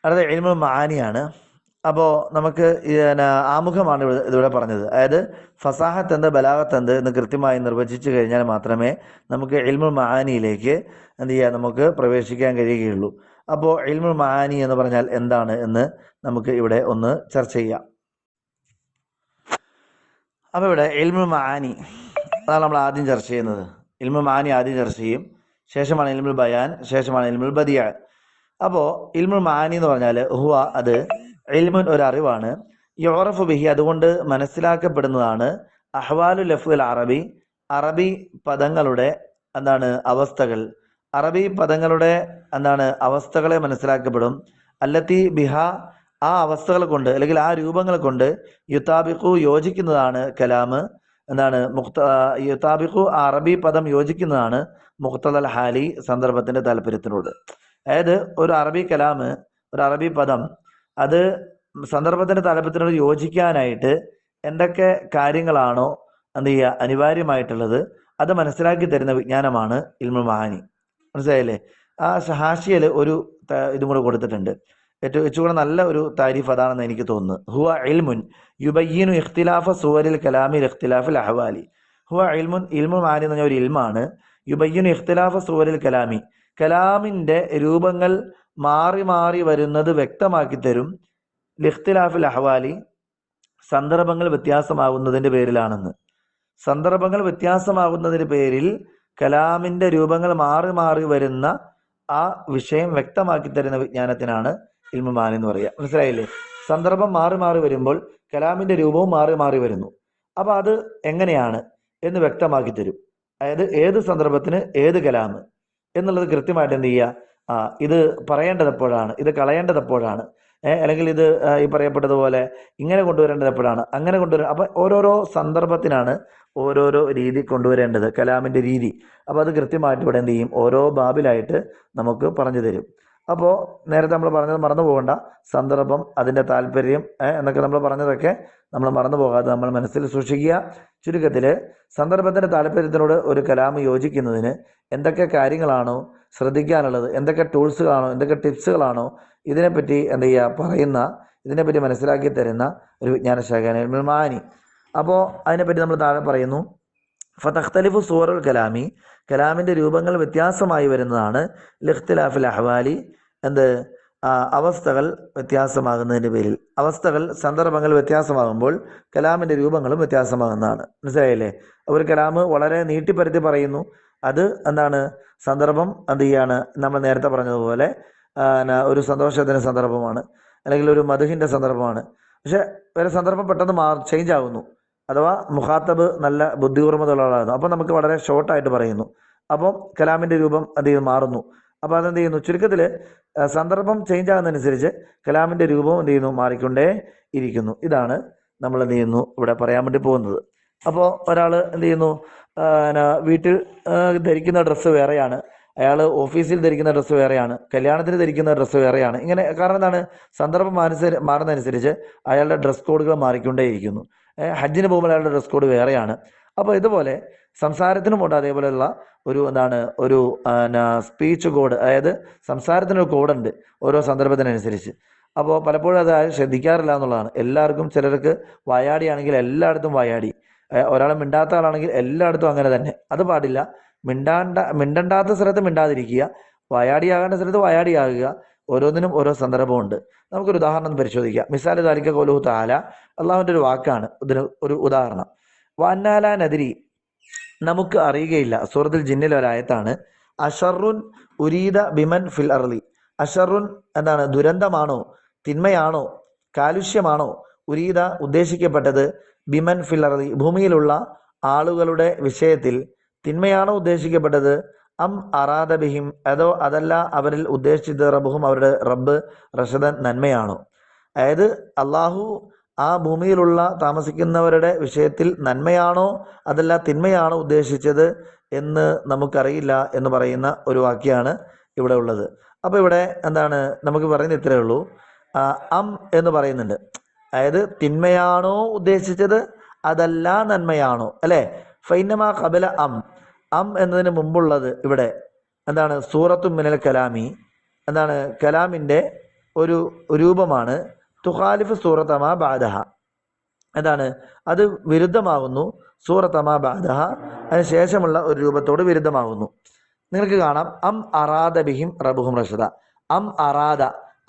അടുത്ത ഇൽമുൽ മആനിയാണ്. അപ്പോൾ നമുക്ക് ആമുഖമാണ് ഇതിവിടെ പറഞ്ഞത്. അതായത് ഫസാഹത്ത് എന്ത് ബലാഗത്ത് എന്ത് എന്ന് കൃത്യമായി നിർവചിച്ചു കഴിഞ്ഞാൽ മാത്രമേ നമുക്ക് ഇൽമുൽ മആനിയിലേക്ക് എന്ത് ചെയ്യാം, നമുക്ക് പ്രവേശിക്കാൻ കഴിയുകയുള്ളൂ. അപ്പോൾ ഇൽമുൽ മആനി എന്ന് പറഞ്ഞാൽ എന്താണ് എന്ന് നമുക്ക് ഇവിടെ ഒന്ന് ചർച്ച ചെയ്യാം. അപ്പോൾ ഇവിടെ ഇൽമുൽ മആനി അതാണ് നമ്മൾ ആദ്യം ചർച്ച ചെയ്യുന്നത്. ഇൽമുൽ മആനി ആദ്യം ചർച്ച ചെയ്യും, ശേഷമാണ് ഇൽമുൽ ബയാൻ, ശേഷമാണ് ഇൽമുൽ ബദിഅ. അപ്പോൾ ഇൽമുൽ മആനി എന്ന് പറഞ്ഞാൽ ഹുവ അത് ഇൽമുൻ ഒരു അറിവാണ്, യുറഫു ബിഹി അതുകൊണ്ട് മനസ്സിലാക്കപ്പെടുന്നതാണ്, അഹ്വാലു ലഫ്ദുൽ അറബി അറബി പദങ്ങളുടെ അവസ്ഥകൾ, അറബി പദങ്ങളുടെ അവസ്ഥകളെ മനസ്സിലാക്കപ്പെടും. അല്ലത്തി ബിഹ ആ അവസ്ഥകൾ കൊണ്ട് അല്ലെങ്കിൽ ആ രൂപങ്ങൾ കൊണ്ട് യുതാബിഖു യോജിക്കുന്നതാണ് കലാമ് യുതാബിഖു ആ അറബി പദം യോജിക്കുന്നതാണ് മുഖ്തദൽ ഹാലി സന്ദർഭത്തിന്റെ താല്പര്യത്തിനോട്. അതായത് ഒരു അറബി കലാമ്, ഒരു അറബി പദം അത് സന്ദർഭത്തിന്റെ താല്പര്യത്തിനോട് യോജിക്കാനായിട്ട് എന്തൊക്കെ കാര്യങ്ങളാണോ അനിവാര്യമായിട്ടുള്ളത് അത് മനസ്സിലാക്കി തരുന്ന വിജ്ഞാനമാണ് ഇൽമുൽ മആനി. മനസ്സിലായില്ലേ? ആ ഹാഷിയയിൽ ഒരു ഇതും കൂടെ കൊടുത്തിട്ടുണ്ട്. ഏറ്റവും നല്ല ഒരു താരീഫ് അതാണെന്ന് എനിക്ക് തോന്നുന്നു. ഹുവ ഇൽമുൻ യുബയ്യിനു ഇഖ്തിലാഫ സുവരിൽ കലാമിൽ ഇഖ്തിലാഫിൽ അഹ്വാലി. ഹുവ ഇൽമുൻ ഇൽമുൽ മആനി എന്ന് പറഞ്ഞ ഒരു ഇൽമാണ്. യുബയ്യിനു ഇഖ്തിലാഫ സുവരിൽ കലാമി കലാമിന്റെ രൂപങ്ങൾ മാറി മാറി വരുന്നത് വ്യക്തമാക്കി തരും. ലിഖ്തിലാഫിൽ അഹ്വാലി സന്ദർഭങ്ങൾ വ്യത്യാസമാകുന്നതിന്റെ പേരിലാണെന്ന്. സന്ദർഭങ്ങൾ വ്യത്യാസമാകുന്നതിന്റെ പേരിൽ കലാമിന്റെ രൂപങ്ങൾ മാറി മാറി വരുന്ന ആ വിഷയം വ്യക്തമാക്കി തരുന്ന വിജ്ഞാനത്തിനാണ് ഇൽമുൽ മആനി എന്ന് പറയുക. മനസ്സിലായില്ലേ? സന്ദർഭം മാറി മാറി വരുമ്പോൾ കലാമിന്റെ രൂപവും മാറി മാറി വരുന്നു. അപ്പൊ അത് എങ്ങനെയാണ് എന്ന് വ്യക്തമാക്കി തരും. അതായത് ഏത് സന്ദർഭത്തിന് ഏത് കലാം എന്നുള്ളത് കൃത്യമായിട്ട് എന്ത് ചെയ്യുക, ഇത് പറയേണ്ടത് എപ്പോഴാണ്, ഇത് കളയേണ്ടത് എപ്പോഴാണ്, അല്ലെങ്കിൽ ഇത് ഈ പറയപ്പെട്ടതുപോലെ ഇങ്ങനെ കൊണ്ടുവരേണ്ടത് എപ്പോഴാണ്, അങ്ങനെ കൊണ്ടുവരാൻ. അപ്പൊ ഓരോരോ സന്ദർഭത്തിനാണ് ഓരോരോ രീതി കൊണ്ടുവരേണ്ടത്, കലാമിന്റെ രീതി. അപ്പോൾ അത് കൃത്യമായിട്ട് ഇവിടെ എന്ത് ചെയ്യും, ഓരോ ബാബിലായിട്ട് നമുക്ക് പറഞ്ഞു തരും. അപ്പോൾ നേരത്തെ നമ്മൾ പറഞ്ഞത് മറന്നു പോകണ്ട, സന്ദർഭം, അതിൻ്റെ താല്പര്യം എന്നൊക്കെ നമ്മൾ പറഞ്ഞതൊക്കെ നമ്മൾ മറന്നു പോകാതെ നമ്മൾ മനസ്സിൽ സൂക്ഷിക്കുക. ചുരുക്കത്തിൽ സന്ദർഭത്തിൻ്റെ താല്പര്യത്തിനോട് ഒരു കലാം യോജിക്കുന്നതിന് എന്തൊക്കെ കാര്യങ്ങളാണോ ശ്രദ്ധിക്കാനുള്ളത്, എന്തൊക്കെ ടൂൾസുകളാണോ, എന്തൊക്കെ ടിപ്സുകളാണോ ഇതിനെപ്പറ്റി എന്ത് ചെയ്യുക പറയുന്ന, ഇതിനെപ്പറ്റി മനസ്സിലാക്കി തരുന്ന ഒരു വിജ്ഞാനശാഖയാണ് ഇൽമുൽ മആനി. അപ്പോൾ അതിനെപ്പറ്റി നമ്മൾ താഴെ പറയുന്നു, ഫതഖ്തലിഫു സൂറൽ കലാമി കലാമിൻ്റെ രൂപങ്ങൾ വ്യത്യാസമായി വരുന്നതാണ്. ലിഖ്തിലാഫിൽ അഹ്വാലി അവസ്ഥകൾ വ്യത്യാസമാകുന്നതിൻ്റെ പേരിൽ, അവസ്ഥകൾ സന്ദർഭങ്ങൾ വ്യത്യാസമാകുമ്പോൾ കലാമിൻ്റെ രൂപങ്ങളും വ്യത്യാസമാകുന്നതാണ്. മനസ്സിലായില്ലേ? ഒരു കലാമ് വളരെ നീട്ടിപ്പരത്തി പറയുന്നു, അത് സന്ദർഭം എന്ത് ചെയ്യാണ്, നമ്മൾ നേരത്തെ പറഞ്ഞതുപോലെ ഒരു സന്തോഷത്തിൻ്റെ സന്ദർഭമാണ്, അല്ലെങ്കിൽ ഒരു മദ്ഹിൻ്റെ സന്ദർഭമാണ്. പക്ഷെ ഒരു സന്ദർഭം പെട്ടെന്ന് ചേഞ്ച് ആകുന്നു, അഥവാ മുഖാത്തബ് നല്ല ബുദ്ധിപൂർവ്വമുള്ളതാകുന്നു. അപ്പം നമുക്ക് വളരെ ഷോർട്ടായിട്ട് പറയുന്നു, അപ്പം കലാമിൻ്റെ രൂപം മാറുന്നു. അപ്പോൾ അതെന്ത് ചെയ്യുന്നു, ചുരുക്കത്തിൽ സന്ദർഭം ചേഞ്ച് ആകുന്നതനുസരിച്ച് കലാമിൻ്റെ രൂപം എന്ത് ചെയ്യുന്നു, മാറിക്കൊണ്ടേ ഇരിക്കുന്നു. ഇതാണ് നമ്മൾ എന്ത് ചെയ്യുന്നു ഇവിടെ പറയാൻ വേണ്ടി പോകുന്നത്. അപ്പോൾ ഒരാൾ എന്ത് ചെയ്യുന്നു, വീട്ടിൽ ധരിക്കുന്ന ഡ്രസ്സ് വേറെയാണ്, അയാൾ ഓഫീസിൽ ധരിക്കുന്ന ഡ്രസ്സ് വേറെയാണ്, കല്യാണത്തിന് ധരിക്കുന്ന ഡ്രസ്സ് വേറെയാണ്. ഇങ്ങനെ കാരണം എന്താണ്, സന്ദർഭം മാറുന്നതനുസരിച്ച് അയാളുടെ ഡ്രസ് കോഡുകൾ മാറിക്കൊണ്ടേയിരിക്കുന്നു. ഹജ്ജിന് പോകുമ്പോൾ അയാളുടെ ഡ്രസ് കോഡ് വേറെയാണ്. അപ്പോൾ ഇതുപോലെ സംസാരത്തിനുമുണ്ട് അതേപോലെയുള്ള ഒരു ഒരു സ്പീച്ച് കോഡ്, അതായത് സംസാരത്തിനൊരു കോഡുണ്ട് ഓരോ സന്ദർഭത്തിനനുസരിച്ച്. അപ്പോൾ പലപ്പോഴും അത് ആരും ശ്രദ്ധിക്കാറില്ല എന്നുള്ളതാണ്. എല്ലാവർക്കും, ചിലർക്ക് വായാടിയാണെങ്കിൽ എല്ലായിടത്തും വായാടി, ഒരാൾ മിണ്ടാത്ത ആളാണെങ്കിൽ എല്ലായിടത്തും അങ്ങനെ തന്നെ. അത് പാടില്ല. മിണ്ടണ്ടാത്ത സ്ഥലത്ത് മിണ്ടാതിരിക്കുക, വായാടിയാകേണ്ട സ്ഥലത്ത് വായാടിയാകുക. ഓരോന്നിനും ഓരോ സന്ദർഭമുണ്ട്. നമുക്കൊരു ഉദാഹരണം പരിശോധിക്കാം. മിസാല് ദാലിക ഖൗലുഹു തആല, അള്ളാഹുവിൻ്റെ ഒരു വാക്കാണ് ഇതിന് ഒരു ഉദാഹരണം. വഅന്നാ ലാ നദ്രി നമുക്ക് അറിയുകയില്ല. സൂറത്തുൽ ജിന്നിൽ ഒരായത്താണ്. അഷറുൻ ഉരീദ ബിമൻ ഫിൽ അർളി. അഷറുൻ ദുരന്തമാണോ, തിന്മയാണോ, കാലുഷ്യമാണോ, ഉരീദ ഉദ്ദേശിക്കപ്പെട്ടത്, ബിമൻ ഫിൽ അർളി ഭൂമിയിലുള്ള ആളുകളുടെ വിഷയത്തിൽ തിന്മയാണോ ഉദ്ദേശിക്കപ്പെട്ടത്, അം അറാദ ബിഹിം അതല്ല അവരിൽ ഉദ്ദേശിച്ചത് റബ്ബുഹും അവരുടെ റബ്ബ് റഷദൻ നന്മയാണോ. അതായത് അള്ളാഹു ആ ഭൂമിയിലുള്ള താമസിക്കുന്നവരുടെ വിഷയത്തിൽ നന്മയാണോ അതല്ല തിന്മയാണോ ഉദ്ദേശിച്ചത് എന്ന് നമുക്കറിയില്ല എന്ന് പറയുന്ന ഒരു വാക്യമാണ് ഇവിടെ ഉള്ളത്. അപ്പോൾ ഇവിടെ നമുക്ക് പറയുന്നത് ഇത്രയേ ഉള്ളൂ, അം എന്ന് പറയുന്നുണ്ട്. അതായത് തിന്മയാണോ ഉദ്ദേശിച്ചത് അതല്ല നന്മയാണോ, അല്ലേ? ഫൈനമാ ഖബല അം എന്നതിന് മുമ്പുള്ളത് ഇവിടെ സൂറത്തു മിനൽ കലാമി, കലാമിൻ്റെ ഒരു രൂപമാണ് തുഖാലിഫ് സൂറത്തമാ ബാദഹ. എന്താണ് അത് വിരുദ്ധമാകുന്നു സൂറത്തമാ ബാദഹ, അതിന് ശേഷമുള്ള ഒരു രൂപത്തോട് വിരുദ്ധമാകുന്നു. നിങ്ങൾക്ക് കാണാം അം അറാദ ബിഹിം റബ്ബുഹും റഷദ. അം അറാദ,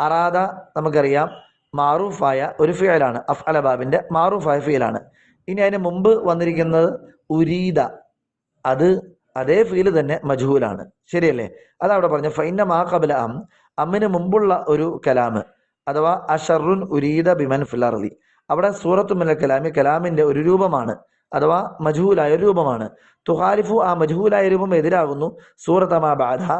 അറാദ നമുക്കറിയാം മാറൂഫായ ഒരു ഫിയലാണ്, അഫ്അല ബാബിൻ്റെ മാറൂഫായ ഫിയലാണ്. ഇനി അതിന് മുമ്പ് വന്നിരിക്കുന്നത് ഉരീദ, അത് അതേ ഫീല് തന്നെ മജ്ഹൂലാണ്, ശരിയല്ലേ? അതവിടെ പറഞ്ഞു ഫൈന മാ ഖബല അം, അമ്മിന് മുമ്പുള്ള ഒരു കലാമ് അഥവാ അഷറുൻ ഉരീദ ബിമൻ ഫിൽ അർളി, അവിടെ സൂറത്തു മിനൽ കലാമി കലാമിൻ്റെ ഒരു രൂപമാണ് അഥവാ മജ്ഹൂലായ ഒരു രൂപമാണ്. തുഹാലിഫു, ആ മജ്ഹൂലായ രൂപം എതിരാകുന്നു സൂറത്തമാ ബാദഹ,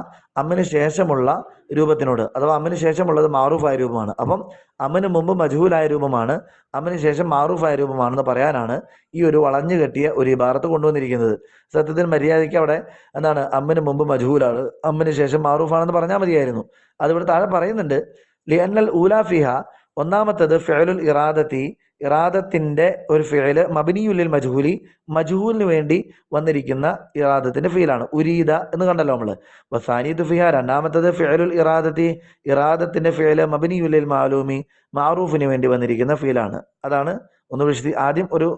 അമ്മിന് ശേഷമുള്ള രൂപത്തിനോട്, അഥവാ അമ്മിന് ശേഷമുള്ളത് മാറൂഫായ രൂപമാണ്. അപ്പം അമ്മിന് മുമ്പ് മജ്ഹൂലായ രൂപമാണ്, അമ്മിന് ശേഷം മാറൂഫായ രൂപമാണെന്ന് പറയാനാണ് ഈ ഒരു വളഞ്ഞു കെട്ടിയ ഒരു ഇബാറത്ത് കൊണ്ടുവന്നിരിക്കുന്നത്. സത്യത്തിൽ മര്യാദയ്ക്ക് അവിടെ എന്താണ് അമ്മിന് മുമ്പ് മജ്ഹൂലാണ്, അമ്മിന് ശേഷം മാറൂഫാണെന്ന് പറഞ്ഞാൽ മതിയായിരുന്നു. അതിവിടെ താഴെ പറയുന്നുണ്ട് ലിഅന്നൽ ഊലാ ഫിഹ, ഒന്നാമത്തത് ഫിഅലുൽ ഇറാദത്തി, ഇറാദത്തിന്റെ ഒരു ഫിഅല് മബ്നിയുൽ മജ്ഹൂലി, മജ്ഹൂലിന് വേണ്ടി വന്നിരിക്കുന്ന ഇറാദത്തിന്റെ ഫീലാണ് ഉരീദ എന്ന് കണ്ടല്ലോ നമ്മൾ. വസാനിദു ഫിഹ, രണ്ടാമത്തത് ഫിഅലുൽ ഇറാദത്തി, ഇറാദത്തിന്റെ ഫിഅല് മബ്നിയുൽ മാലൂമി, മാറൂഫിന് വേണ്ടി വന്നിരിക്കുന്ന ഫീലാണ്. അതാണ് ഒന്ന് ആദ്യം ഒരു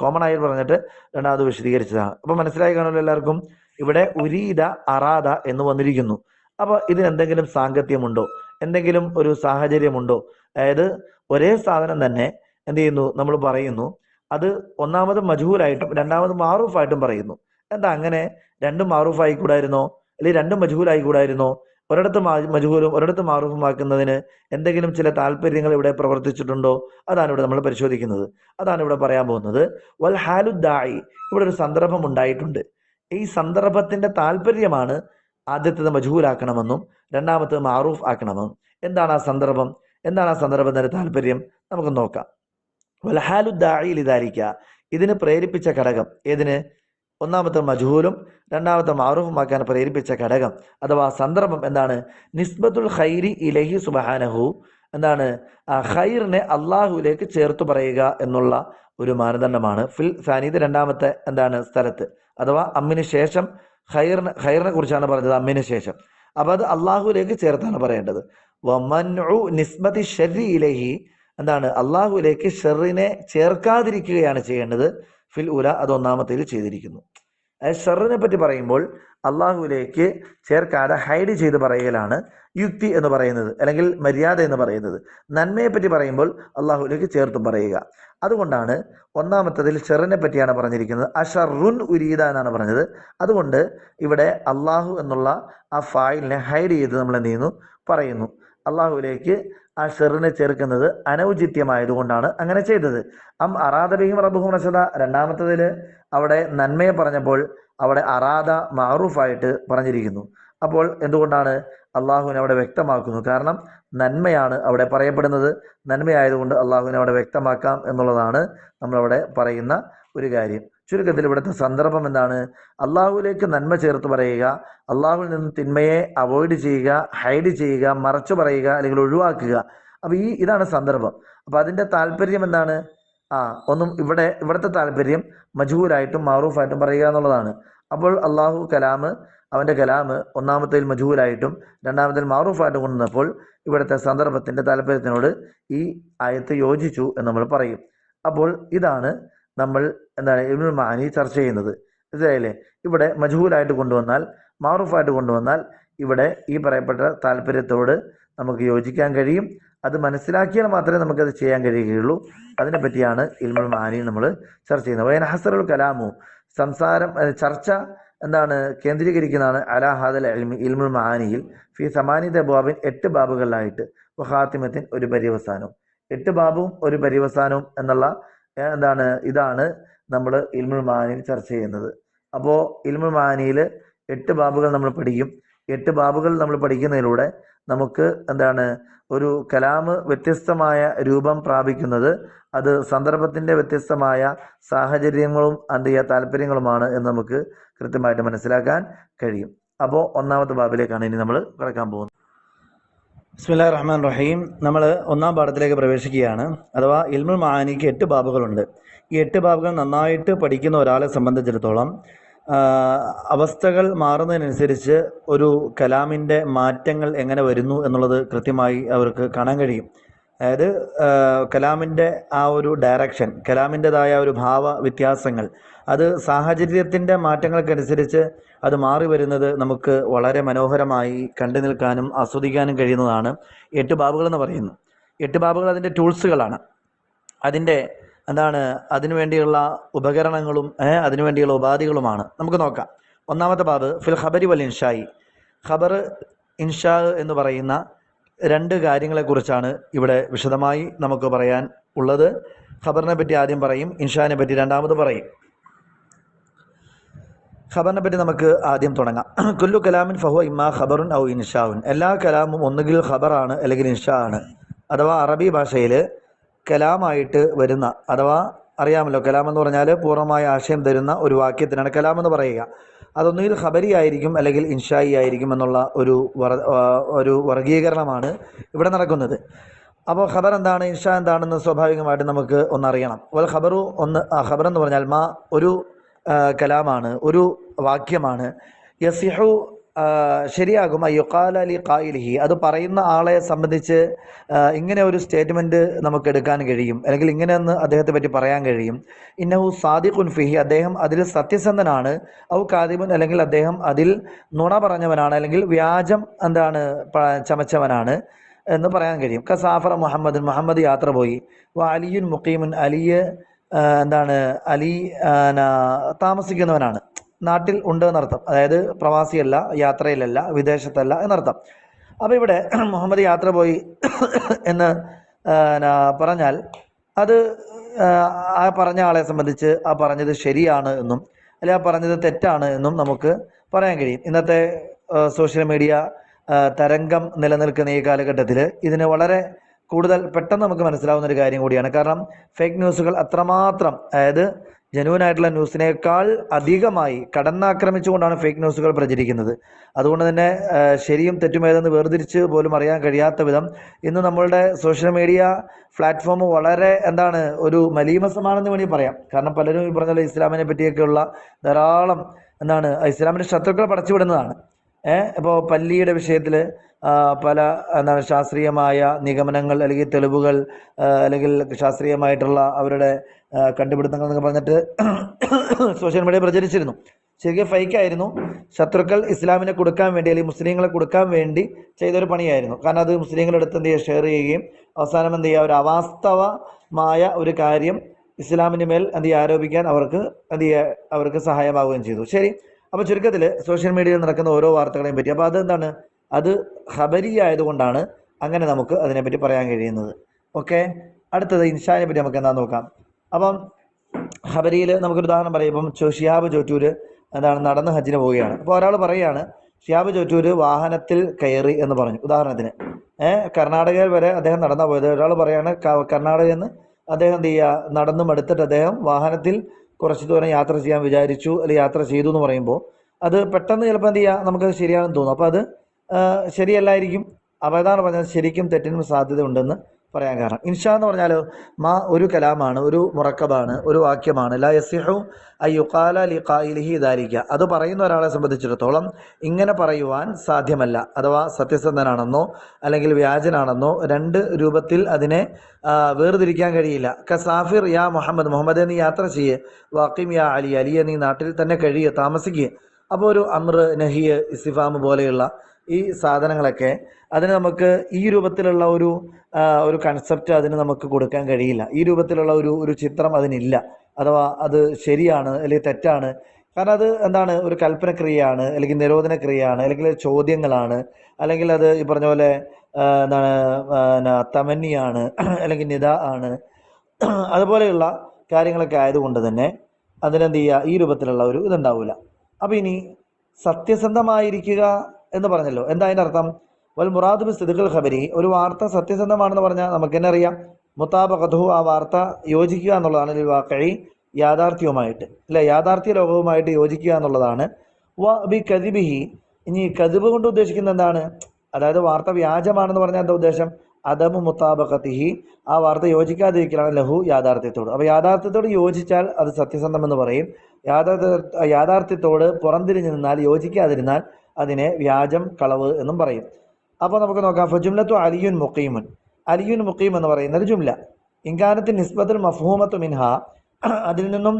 കോമൺ ആയിട്ട് പറഞ്ഞിട്ട് രണ്ടാമത് വിശദീകരിച്ചതാണ്. അപ്പൊ മനസ്സിലായി കാണുമല്ലോ എല്ലാവർക്കും. ഇവിടെ ഉരീദ അറാദ എന്ന് വന്നിരിക്കുന്നു. അപ്പോൾ ഇതിനെന്തെങ്കിലും സാങ്കത്യമുണ്ടോ, എന്തെങ്കിലും ഒരു സാഹചര്യമുണ്ടോ? അതായത് ഒരേ സാധനം തന്നെ എന്ത് ചെയ്യുന്നു, നമ്മൾ പറയുന്നു അത് ഒന്നാമത് മജ്ഹൂലായിട്ടും രണ്ടാമത് മാറൂഫായിട്ടും പറയുന്നു. എന്താ അങ്ങനെ രണ്ടും മാറൂഫായി കൂടായിരുന്നോ, അല്ലെങ്കിൽ രണ്ടും മജ്ഹൂലായി കൂടായിരുന്നോ? ഒരിടത്ത് മജ്ഹൂലും ഒരിടത്ത് മാറൂഫും ആക്കുന്നതിന് എന്തെങ്കിലും ചില താല്പര്യങ്ങൾ ഇവിടെ പ്രവർത്തിച്ചിട്ടുണ്ടോ? അതാണ് ഇവിടെ നമ്മൾ പരിശോധിക്കുന്നത്. അതാണ് ഇവിടെ പറയാൻ പോകുന്നത്. വൽ ഹാലുദ്ദായി, ഇവിടെ ഒരു സന്ദർഭം ഉണ്ടായിട്ടുണ്ട്. ഈ സന്ദർഭത്തിന്റെ താല്പര്യമാണ് ആദ്യത്തേത് മജ്ഹൂലാക്കണമെന്നും രണ്ടാമത്തേത് മാറൂഫ് ആക്കണമെന്നും. എന്താണ് ആ സന്ദർഭം, എന്താണ് ആ സന്ദർഭത്തിന്റെ താല്പര്യം, നമുക്ക് നോക്കാം. വൽഹാലുദ്ദാഇ ലിദാലിക, ഇതിന് പ്രേരിപ്പിച്ച ഘടകം, ഏതിന്? ഒന്നാമത്തെ മജ്ഹൂലും രണ്ടാമത്തെ മാറൂഫും ആക്കാൻ പ്രേരിപ്പിച്ച ഘടകം അഥവാ സന്ദർഭം എന്താണ്? നിസ്ബത്തുൽ ഖൈരി ഇലൈഹി സുബ്ഹാനഹു, എന്താണ്? ആ ഖൈറിനെ അള്ളാഹുവിലേക്ക് ചേർത്ത് പറയുക എന്നുള്ള ഒരു മാനദണ്ഡമാണ് ഫിൽ സാനിദ്, രണ്ടാമത്തെ എന്താണ് സ്ഥലത്ത്, അഥവാ അമ്മിന് ശേഷം ഖൈറിനെ കുറിച്ചാണ് പറഞ്ഞത്, അമ്മിന് ശേഷം. അപ്പൊ അത് അള്ളാഹുവിലേക്ക് ചേർത്താണ് പറയേണ്ടത്. വമൻഉ നിസ്ബത്തി ശർരി ഇലൈഹി, എന്താണ്? അള്ളാഹുവിലേക്ക് ഷെറിനെ ചേർക്കാതിരിക്കുകയാണ് ചെയ്യേണ്ടത്. ഫിൽ ഉല, അത് ഒന്നാമത്തേൽ ചെയ്തിരിക്കുന്നു. ഷെറിനെ പറ്റി പറയുമ്പോൾ അള്ളാഹുവിലേക്ക് ചേർക്കാതെ ഹൈഡ് ചെയ്ത് പറയലാണ് യുക്തി എന്ന് പറയുന്നത്, അല്ലെങ്കിൽ മര്യാദ എന്ന് പറയുന്നത്. നന്മയെ പറ്റി പറയുമ്പോൾ അള്ളാഹുവിലേക്ക് ചേർത്തും പറയുക. അതുകൊണ്ടാണ് ഒന്നാമത്തതിൽ ഷെറിനെ പറ്റിയാണ് പറഞ്ഞിരിക്കുന്നത്, അഷറുൻ ഉരീദ എന്നാണ് പറഞ്ഞത്. അതുകൊണ്ട് ഇവിടെ അള്ളാഹു എന്നുള്ള ആ ഫായിലിനെ ഹൈഡ് ചെയ്ത് നമ്മൾ എന്ത് ചെയ്യുന്നു, പറയുന്നു. അള്ളാഹുവിലേക്ക് ആ ഷെറിനെ ചേർക്കുന്നത് അനൗചിത്യമായതുകൊണ്ടാണ് അങ്ങനെ ചെയ്തത്. അം അറാദ ബിഹിം റബ്ബുഹും റഷദ, രണ്ടാമത്തതിൽ അവിടെ നന്മയെ പറഞ്ഞപ്പോൾ അവിടെ അറാദ മാറൂഫായിട്ട് പറഞ്ഞിരിക്കുന്നു. അപ്പോൾ എന്തുകൊണ്ടാണ് അള്ളാഹുവിനെ അവിടെ വ്യക്തമാക്കുന്നു? കാരണം നന്മയാണ് അവിടെ പറയപ്പെടുന്നത്. നന്മയായതുകൊണ്ട് അള്ളാഹുവിനെ അവിടെ വ്യക്തമാക്കാം എന്നുള്ളതാണ് നമ്മളവിടെ പറയുന്ന ഒരു കാര്യം. ചുരുക്കത്തിൽ ഇവിടുത്തെ സന്ദർഭം എന്താണ്? അള്ളാഹുവിലേക്ക് നന്മ ചേർത്ത് പറയുക, അള്ളാഹുവിൽ നിന്ന് തിന്മയെ അവോയ്ഡ് ചെയ്യുക, ഹൈഡ് ചെയ്യുക, മറച്ചു പറയുക, അല്ലെങ്കിൽ ഒഴിവാക്കുക. അപ്പൊ ഇതാണ് സന്ദർഭം. അപ്പൊ അതിന്റെ താല്പര്യം എന്താണ്? ഇവിടുത്തെ താല്പര്യം മജ്ഹൂലായിട്ടും മാറൂഫായിട്ടും പറയുക എന്നുള്ളതാണ്. അപ്പോൾ അള്ളാഹു അവന്റെ കലാമ് ഒന്നാമത്തേൽ മജ്ഹൂലായിട്ടും രണ്ടാമത്തേൽ മാറൂഫായിട്ടും കൊണ്ടുവന്നപ്പോൾ ഇവിടുത്തെ സന്ദർഭത്തിന്റെ താല്പര്യത്തിനോട് ഈ ആയത്ത് യോജിച്ചു എന്ന് നമ്മൾ പറയും. അപ്പോൾ ഇതാണ് നമ്മൾ ഇബ്നുൽ മഅനി ചർച്ച ചെയ്യുന്നത്. മനസ്സിലായില്ലേ? ഇവിടെ മജ്ഹൂലായിട്ട് കൊണ്ടുവന്നാൽ, മാറൂഫായിട്ട് കൊണ്ടുവന്നാൽ ഇവിടെ ഈ പറയപ്പെട്ട താല്പര്യത്തോട് നമുക്ക് യോജിക്കാൻ കഴിയും. അത് മനസ്സിലാക്കിയാൽ മാത്രമേ നമുക്കത് ചെയ്യാൻ കഴിയുകയുള്ളൂ. അതിനെപ്പറ്റിയാണ് ഇൽമുൽ മഅനി നമ്മൾ ചർച്ച ചെയ്യുന്നത്. വയൻ ഹസറുൽ കലാമു, ചർച്ച കേന്ദ്രീകരിക്കുന്നതാണ് അലാ ഹാദൽ ഇൽമി, ഇൽമുൽ മഅനിയിൽ ഫി സമാനിത ബാബിൻ, 8 ബാബുകളിലായിട്ട്, ഖാത്തിമത്തിൻ, ഒരു പര്യവസാനവും. 8 ബാബും ഒരു പര്യവസാനവും എന്നുള്ള ഇതാണ് നമ്മൾ ഇൽമുൽ മഅനിയിൽ ചർച്ച ചെയ്യുന്നത്. അപ്പോൾ ഇൽമുൽ മഅനിയിൽ 8 ബാബുകൾ നമ്മൾ പഠിക്കും. 8 ബാബുകൾ നമ്മൾ പഠിക്കുന്നതിലൂടെ നമുക്ക് ഒരു കലാമ് വ്യത്യസ്തമായ രൂപം പ്രാപിക്കുന്നത് അത് സന്ദർഭത്തിന്റെ വ്യത്യസ്തമായ സാഹചര്യങ്ങളും താല്പര്യങ്ങളുമാണ് എന്ന് നമുക്ക് കൃത്യമായിട്ട് മനസ്സിലാക്കാൻ കഴിയും. അപ്പോൾ ഒന്നാമത്തെ ബാബിലേക്കാണ് ഇനി നമ്മൾ കിടക്കാൻ പോകുന്നത്. ബിസ്മില്ലാഹിർ റഹ്മാനിർ റഹീം. നമ്മൾ ഒന്നാം പാഠത്തിലേക്ക് പ്രവേശിക്കുകയാണ്. അഥവാ ഇൽമുൽ മഅനിക്ക് 8 ബാബുകളുണ്ട്. ഈ 8 ബാബുകൾ നന്നായിട്ട് പഠിക്കുന്ന ഒരാളെ സംബന്ധിച്ചിടത്തോളം അവസ്ഥകൾ മാറുന്നതിനനുസരിച്ച് ഒരു കലാമിൻ്റെ മാറ്റങ്ങൾ എങ്ങനെ വരുന്നു എന്നുള്ളത് കൃത്യമായി അവർക്ക് കാണാൻ കഴിയും. അതായത് കലാമിൻ്റെ ആ ഒരു ഡയറക്ഷൻ, കലാമിൻ്റെതായ ഒരു ഭാവ വ്യത്യാസങ്ങൾ, അത് സാഹചര്യത്തിൻ്റെ മാറ്റങ്ങൾക്കനുസരിച്ച് അത് മാറി വരുന്നത് നമുക്ക് വളരെ മനോഹരമായി കണ്ടു നിൽക്കാനും ആസ്വദിക്കാനും കഴിയുന്നതാണ് 8 ബാബുകൾ എന്ന് പറയുന്നത്. 8 ബാബുകൾ അതിൻ്റെ ടൂൾസുകളാണ്, അതിൻ്റെ അതിനുവേണ്ടിയുള്ള ഉപകരണങ്ങളും അതിനുവേണ്ടിയുള്ള ഉപാധികളുമാണ്. നമുക്ക് നോക്കാം. ഒന്നാമത്തെ ബാബ് ഫിൽ ഖബരി വൽ ഇൻഷായി. ഖബർ, ഇൻഷാ എന്ന് പറയുന്ന 2 കാര്യങ്ങളെക്കുറിച്ചാണ് ഇവിടെ വിശദമായി നമുക്ക് പറയാൻ ഉള്ളത്. ഖബറിനെ പറ്റി ആദ്യം പറയും, ഇൻഷാനെ പറ്റി രണ്ടാമത് പറയും. ഖബറിനെ പറ്റി നമുക്ക് ആദ്യം തുടങ്ങാം. കുല്ലു കലാമിൻ ഫഹുവ ഇമ്മാ ഖബറുൻ ഔ ഇൻഷാഉൻ. എല്ലാ കലാമും ഒന്നുകിൽ ഖബറാണ് അല്ലെങ്കിൽ ഇൻഷാ ആണ്. അഥവാ അറബി ഭാഷയിൽ കലാമായിട്ട് വരുന്ന, അഥവാ അറിയാമല്ലോ, കലാം എന്ന് പറഞ്ഞാൽ പൂർണ്ണമായ ആശയം തരുന്ന ഒരു വാക്യത്തിനാണ് കലാം എന്ന് പറയുക. അതൊന്നുകിൽ ഖബരി ആയിരിക്കും അല്ലെങ്കിൽ ഇൻഷായി ആയിരിക്കും എന്നുള്ള ഒരു വർഗീകരണമാണ് ഇവിടെ നടക്കുന്നത്. അപ്പോൾ ഖബർ എന്താണ്, ഇൻഷാ എന്താണെന്ന് സ്വാഭാവികമായിട്ട് നമുക്ക് ഒന്നറിയണം. വൽ ഖബറു ഖബർ എന്ന് പറഞ്ഞാൽ ഒരു കലാമാണ്, ഒരു വാക്യമാണ്. യസിഹു ശരിയാകും യുഖാല ലി ഖായിലിഹി, അത് പറയുന്ന ആളെ സംബന്ധിച്ച് ഇങ്ങനെ ഒരു സ്റ്റേറ്റ്മെൻറ്റ് നമുക്ക് എടുക്കാൻ കഴിയും, അല്ലെങ്കിൽ ഇങ്ങനെയൊന്ന് അദ്ദേഹത്തെ പറ്റി പറയാൻ കഴിയും. ഇന്നഹു സാദിഖുൻ ഫിഹി, അദ്ദേഹം അതിൽ സത്യസന്ധനാണ്. ഔ കാദിബുൻ, അല്ലെങ്കിൽ അദ്ദേഹം അതിൽ നുണ പറഞ്ഞവനാണ്, അല്ലെങ്കിൽ വ്യാജം ചമച്ചവനാണ് എന്ന് പറയാൻ കഴിയും. കസാഫറ മുഹമ്മദ്, മുഹമ്മദ് യാത്ര പോയി. അലിയുൻ മുഖീമുൻ, അലി താമസിക്കുന്നവനാണ്, നാട്ടിൽ ഉണ്ട് എന്നർത്ഥം. അതായത് പ്രവാസിയല്ല, യാത്രയിലല്ല, വിദേശത്തല്ല എന്നർത്ഥം. അപ്പോൾ ഇവിടെ മുഹമ്മദ് യാത്ര പോയി എന്ന് പറഞ്ഞാൽ അത് ആ പറഞ്ഞ ആളെ സംബന്ധിച്ച് ആ പറഞ്ഞത് ശരിയാണ് എന്നും അല്ലെങ്കിൽ ആ പറഞ്ഞത് തെറ്റാണ് എന്നും നമുക്ക് പറയാൻ കഴിയും. ഇന്നത്തെ സോഷ്യൽ മീഡിയ തരംഗം നിലനിൽക്കുന്ന ഈ കാലഘട്ടത്തിൽ ഇതിന് വളരെ കൂടുതൽ പെട്ടെന്ന് നമുക്ക് മനസ്സിലാവുന്ന ഒരു കാര്യം കൂടിയാണ്. കാരണം ഫേക്ക് ന്യൂസുകൾ അത്രമാത്രം, അതായത് ജനുവനായിട്ടുള്ള ന്യൂസിനേക്കാൾ അധികമായി കടന്നാക്രമിച്ചുകൊണ്ടാണ് ഫേക്ക് ന്യൂസുകൾ പ്രചരിക്കുന്നത്. അതുകൊണ്ട് തന്നെ ശരിയും തെറ്റുമേതെന്ന് വേർതിരിച്ച് പോലും അറിയാൻ കഴിയാത്ത വിധം ഇന്ന് നമ്മളുടെ സോഷ്യൽ മീഡിയ പ്ലാറ്റ്ഫോം വളരെ ഒരു മലീമസമാണെന്ന് വേണമെങ്കിൽ പറയാം. കാരണം പലരും ഈ പറഞ്ഞ ഇസ്ലാമിനെ പറ്റിയൊക്കെയുള്ള ധാരാളം ഇസ്ലാമിൻ്റെ ശത്രുക്കൾ പടച്ചുവിടുന്നതാണ്. ഇപ്പോൾ പല്ലിയുടെ വിഷയത്തിൽ പല ശാസ്ത്രീയമായ നിഗമനങ്ങൾ അല്ലെങ്കിൽ തെളിവുകൾ അല്ലെങ്കിൽ ശാസ്ത്രീയമായിട്ടുള്ള അവരുടെ കണ്ടുപിടുത്തങ്ങൾ എന്നൊക്കെ പറഞ്ഞിട്ട് സോഷ്യൽ മീഡിയ പ്രചരിച്ചിരുന്നു. ശരിക്കും ഫേക്കായിരുന്നു. ശത്രുക്കൾ ഇസ്ലാമിനെ കൊടുക്കാൻ വേണ്ടി അല്ലെങ്കിൽ മുസ്ലിങ്ങളെ കൊടുക്കാൻ വേണ്ടി ചെയ്തൊരു പണിയായിരുന്നു. കാരണം അത് മുസ്ലിങ്ങളെടുത്ത് ഷെയർ ചെയ്യുകയും അവസാനം ഒരു അവാസ്തവമായ ഒരു കാര്യം ഇസ്ലാമിന് മേൽ ആരോപിക്കാൻ അവർക്ക് സഹായമാവുകയും ചെയ്തു. ശരി, അപ്പോൾ ചുരുക്കത്തിൽ സോഷ്യൽ മീഡിയയിൽ നടക്കുന്ന ഓരോ വാർത്തകളെയും പറ്റി, അപ്പോൾ അത് ഖബരി ആയതുകൊണ്ടാണ് അങ്ങനെ നമുക്ക് അതിനെപ്പറ്റി പറയാൻ കഴിയുന്നത്. ഓക്കെ, അടുത്തത് ഇൻഷാനെ പറ്റി നമുക്ക് നോക്കാം. അപ്പം ഖബരിയിൽ നമുക്കൊരു ഉദാഹരണം പറയാം. ഇപ്പം ഷിഹാബ് ചോറ്റൂർ നടന്ന് ഹജ്ജിന് പോവുകയാണ്. അപ്പോൾ ഒരാൾ പറയുകയാണ് ഷിഹാബ് ചോറ്റൂർ വാഹനത്തിൽ കയറി എന്ന് പറഞ്ഞു. ഉദാഹരണത്തിന് കർണാടകയിൽ വരെ അദ്ദേഹം നടന്നാ പോയത്. ഒരാൾ പറയാണ് കർണാടകയിൽ നിന്ന് അദ്ദേഹം നടന്നും എടുത്തിട്ട് അദ്ദേഹം വാഹനത്തിൽ കുറച്ച് ദൂരം യാത്ര ചെയ്യാൻ വിചാരിച്ചു അല്ലെങ്കിൽ യാത്ര ചെയ്തു എന്ന് പറയുമ്പോൾ അത് പെട്ടെന്ന് ചിലപ്പോൾ നമുക്കത് ശരിയാണെന്ന് തോന്നും. അപ്പോൾ അത് ശരിയല്ലായിരിക്കും. അപ്പോൾ അതാണ് പറഞ്ഞത് ശരിക്കും തെറ്റിനും സാധ്യത ഉണ്ടെന്ന് പറയാൻ കാരണം. ഇൻഷാ എന്ന് പറഞ്ഞാൽ ഒരു കലാമാണ്, ഒരു മുറക്കബാണ്, ഒരു വാക്യമാണ്. ലാ യസിഹു അയ്യുഖാല ലി ഖായിലിഹി ദാലിക, അത് പറയുന്ന ഒരാളെ സംബന്ധിച്ചിടത്തോളം ഇങ്ങനെ പറയുവാൻ സാധ്യമല്ല. അഥവാ സത്യസന്ധനാണെന്നോ അല്ലെങ്കിൽ വ്യാജനാണെന്നോ 2 രൂപത്തിൽ അതിനെ വേർതിരിക്കാൻ കഴിയില്ല. കസാഫിർ യാ മുഹമ്മദ്, മുഹമ്മദെ നീ യാത്ര ചെയ്യേ. വാക്കിം യാ അലി, അലിയെ നീ നാട്ടിൽ തന്നെ കഴിയുക, താമസിക്കുക. അപ്പോൾ ഒരു അമ്ര, നഹിയ്, ഇസ്തിഫാം പോലെയുള്ള ഈ സാധനങ്ങളൊക്കെ അതിന് നമുക്ക് ഈ രൂപത്തിലുള്ള ഒരു കൺസെപ്റ്റ് അതിന് നമുക്ക് കൊടുക്കാൻ കഴിയില്ല. ഈ രൂപത്തിലുള്ള ഒരു ചിത്രം അതിനില്ല. അഥവാ അത് ശരിയാണ് അല്ലെങ്കിൽ തെറ്റാണ്. കാരണം അത് ഒരു കൽപ്പനക്രിയയാണ്, അല്ലെങ്കിൽ നിരോധന ക്രിയയാണ്, അല്ലെങ്കിൽ ചോദ്യങ്ങളാണ്, അല്ലെങ്കിൽ അത് ഈ പറഞ്ഞ പോലെ തമന്നിയാണ്, അല്ലെങ്കിൽ നിദ ആണ്, അതുപോലെയുള്ള കാര്യങ്ങളൊക്കെ ആയതുകൊണ്ട് തന്നെ ഈ രൂപത്തിലുള്ള ഇതുണ്ടാവില്ല. അപ്പോൾ ഇനി സത്യസന്ധമായിരിക്കുക എന്ന് പറഞ്ഞല്ലോ, എന്താ അതിൻ്റെ അർത്ഥം? വൽ മുറാദു ബി സിദ്ഖിൽ ഖബരി, ഒരു വാർത്ത സത്യസന്ധമാണെന്ന് പറഞ്ഞാൽ നമുക്ക് തന്നെ അറിയാം. മുതാബഖതുഹു, ആ വാർത്ത യോജിക്കുക എന്നുള്ളതാണ്. ലിൽ വാഖഇ, യാഥാർത്ഥ്യവുമായിട്ട്, അല്ലെ, യാഥാർത്ഥ്യ ലോകവുമായിട്ട് യോജിക്കുക എന്നുള്ളതാണ്. വ ബി കദിബിഹി, ഇനി കദിബ് കൊണ്ട് ഉദ്ദേശിക്കുന്നത് എന്താണ്? അതായത് വാർത്ത വ്യാജമാണെന്ന് പറഞ്ഞാൽ എന്താ ഉദ്ദേശം? അദമു മുത്താബഖത്തിഹി, ആ വാർത്ത യോജിക്കാതിരിക്കലാണ് ലഹു, യാഥാർത്ഥ്യത്തോട്. അപ്പോൾ യാഥാർത്ഥ്യത്തോട് യോജിച്ചാൽ അത് സത്യസന്ധമെന്ന് പറയും. യാഥാർത്ഥ്യത്തോട് പുറംതിരിഞ്ഞു നിന്നാൽ, യോജിക്കാതിരുന്നാൽ അതിനെ വ്യാജം, കളവ് എന്നും പറയും. അപ്പോൾ നമുക്ക് നോക്കാം. ഫജുംലത്തു അലിയുൻ മുഖീമുൻ, അലിയുൻ മുഖീം എന്ന് പറയുന്ന ഒരു ജുംല. ഇൻകാനത്തിൽ നിസ്ബത്തുൽ മഫ്ഹൂമത്തു മിൻഹ, അതിൽ നിന്നും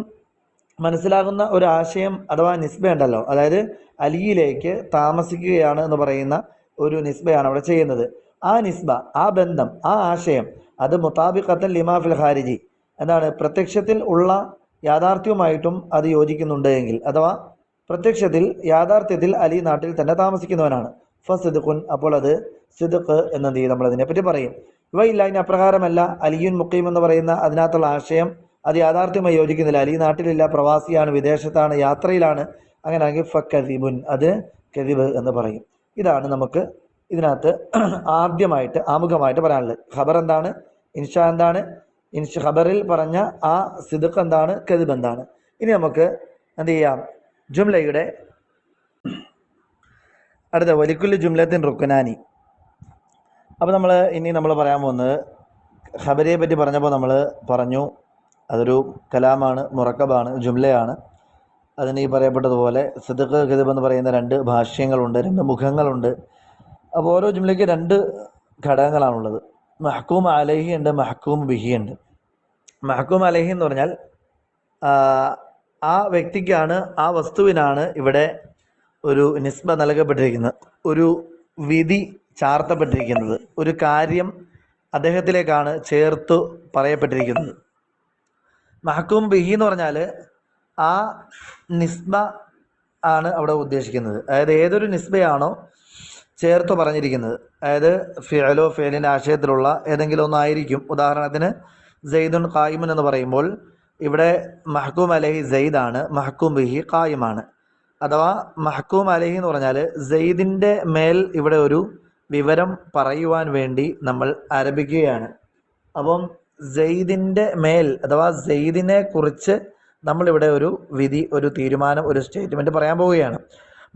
മനസ്സിലാകുന്ന ഒരു ആശയം അഥവാ നിസ്ബ ഉണ്ടല്ലോ, അതായത് അലിയിലേക്ക് താമസിക്കുകയാണ് എന്ന് പറയുന്ന ഒരു നിസ്ബയാണ് അവിടെ ചെയ്യുന്നത്. ആ നിസ്ബ, ആ ബന്ധം, ആ ആശയം അത് മുതാബിഖത്തൻ ലിമാ ഫിൽ ഖാരിജി, എന്താണ് പ്രത്യക്ഷത്തിൽ ഉള്ള യാഥാർത്ഥ്യവുമായിട്ടും അത് യോജിക്കുന്നുണ്ട് എങ്കിൽ, അഥവാ പ്രത്യക്ഷത്തിൽ യാഥാർത്ഥ്യത്തിൽ അലി നാട്ടിൽ തന്നെ താമസിക്കുന്നവനാണ്. ഫസിദ്ഖുൻ, അപ്പോൾ അത് സിദ്ഖ് എന്നത് നമ്മൾ അതിനെപ്പറ്റി പറയും. ഇവയില്ല, ഇനി അപ്രകാരമല്ല, അലിയുൻ മുഖീം എന്ന് പറയുന്ന അതിനകത്തുള്ള ആശയം അത് യാഥാർത്ഥ്യമായി യോജിക്കുന്നില്ല, അലി നാട്ടിലില്ല, പ്രവാസിയാണ്, വിദേശത്താണ്, യാത്രയിലാണ്, അങ്ങനെയാണെങ്കിൽ ഫക്കദിബുൻ, അത് കദിബ് എന്ന് പറയും. ഇതാണ് നമുക്ക് ഇതിനകത്ത് ആദ്യമായിട്ട് ആമുഖമായിട്ട് പറയാനുള്ളത്. ഖബർ എന്താണ്, ഇൻഷാ എന്താണ്, ഖബറിൽ പറഞ്ഞ ആ സിദ്ഖ് എന്താണ്, കദിബ് എന്താണ്. ഇനി നമുക്ക് എന്ത് ചെയ്യാം, ജുംലയുടെ അടുത്ത വലിക്കുല്ലി ജുംലത്തിൻ റുക്നാനി. അപ്പോൾ നമ്മൾ പറയാൻ പോകുന്നത് ഖബറിയെ പറ്റി പറഞ്ഞപ്പോൾ നമ്മൾ പറഞ്ഞു അതൊരു കലാമാണ്, മുറക്കബാണ്, ജുംലയാണ്. അതിന് ഈ പറയപ്പെട്ടതുപോലെ സിദ്ഖ്, കദിബ് എന്ന് പറയുന്ന രണ്ട് ഭാഷ്യങ്ങളുണ്ട്, രണ്ട് മുഖങ്ങളുണ്ട്. അപ്പോൾ ഓരോ ജുംലയ്ക്ക് രണ്ട് ഘടകങ്ങളാണുള്ളത്. മഹ്കൂം അലൈഹി ഉണ്ട്, മഹ്കൂം ബിഹി ഉണ്ട്. മഹ്കൂം അലൈഹി എന്ന് പറഞ്ഞാൽ ആ വ്യക്തിക്കാണ്, ആ വസ്തുവിനാണ് ഇവിടെ ഒരു നിസ്ബ നൽകപ്പെട്ടിരിക്കുന്നത്, ഒരു വിധി ചാർത്തപ്പെട്ടിരിക്കുന്നത്, ഒരു കാര്യം അദ്ദേഹത്തിലേക്കാണ് ചേർത്തു പറയപ്പെട്ടിരിക്കുന്നത്. മഹ്കൂം ബിഹി എന്ന് പറഞ്ഞാൽ ആ നിസ്ബ ആണ് അവിടെ ഉദ്ദേശിക്കുന്നത്. അതായത് ഏതൊരു നിസ്ബയാണോ ചേർത്ത് പറഞ്ഞിരിക്കുന്നത്, അതായത് ഫിഅലോ ഫിഅലിൻ്റെ ആശയത്തിലുള്ള ഏതെങ്കിലും ഒന്നായിരിക്കും. ഉദാഹരണത്തിന് സെയ്ദുൻ ഖായിമുൻ എന്ന് പറയുമ്പോൾ ഇവിടെ മഹ്കൂം അലൈഹി സെയ്ദാണ്, മഹ്കൂം ബിഹി ഖായിമാണ്. അഥവാ മഹ്കൂം അലൈഹി എന്ന് പറഞ്ഞാൽ സെയ്ദിൻ്റെ മേൽ ഇവിടെ ഒരു വിവരം പറയുവാൻ വേണ്ടി നമ്മൾ ആരംഭിക്കുകയാണ്. അപ്പം സെയ്ദിൻ്റെ മേൽ അഥവാ സെയ്ദിനെ കുറിച്ച് നമ്മളിവിടെ ഒരു വിധി, ഒരു തീരുമാനം, ഒരു സ്റ്റേറ്റ്മെൻറ്റ് പറയാൻ പോവുകയാണ്.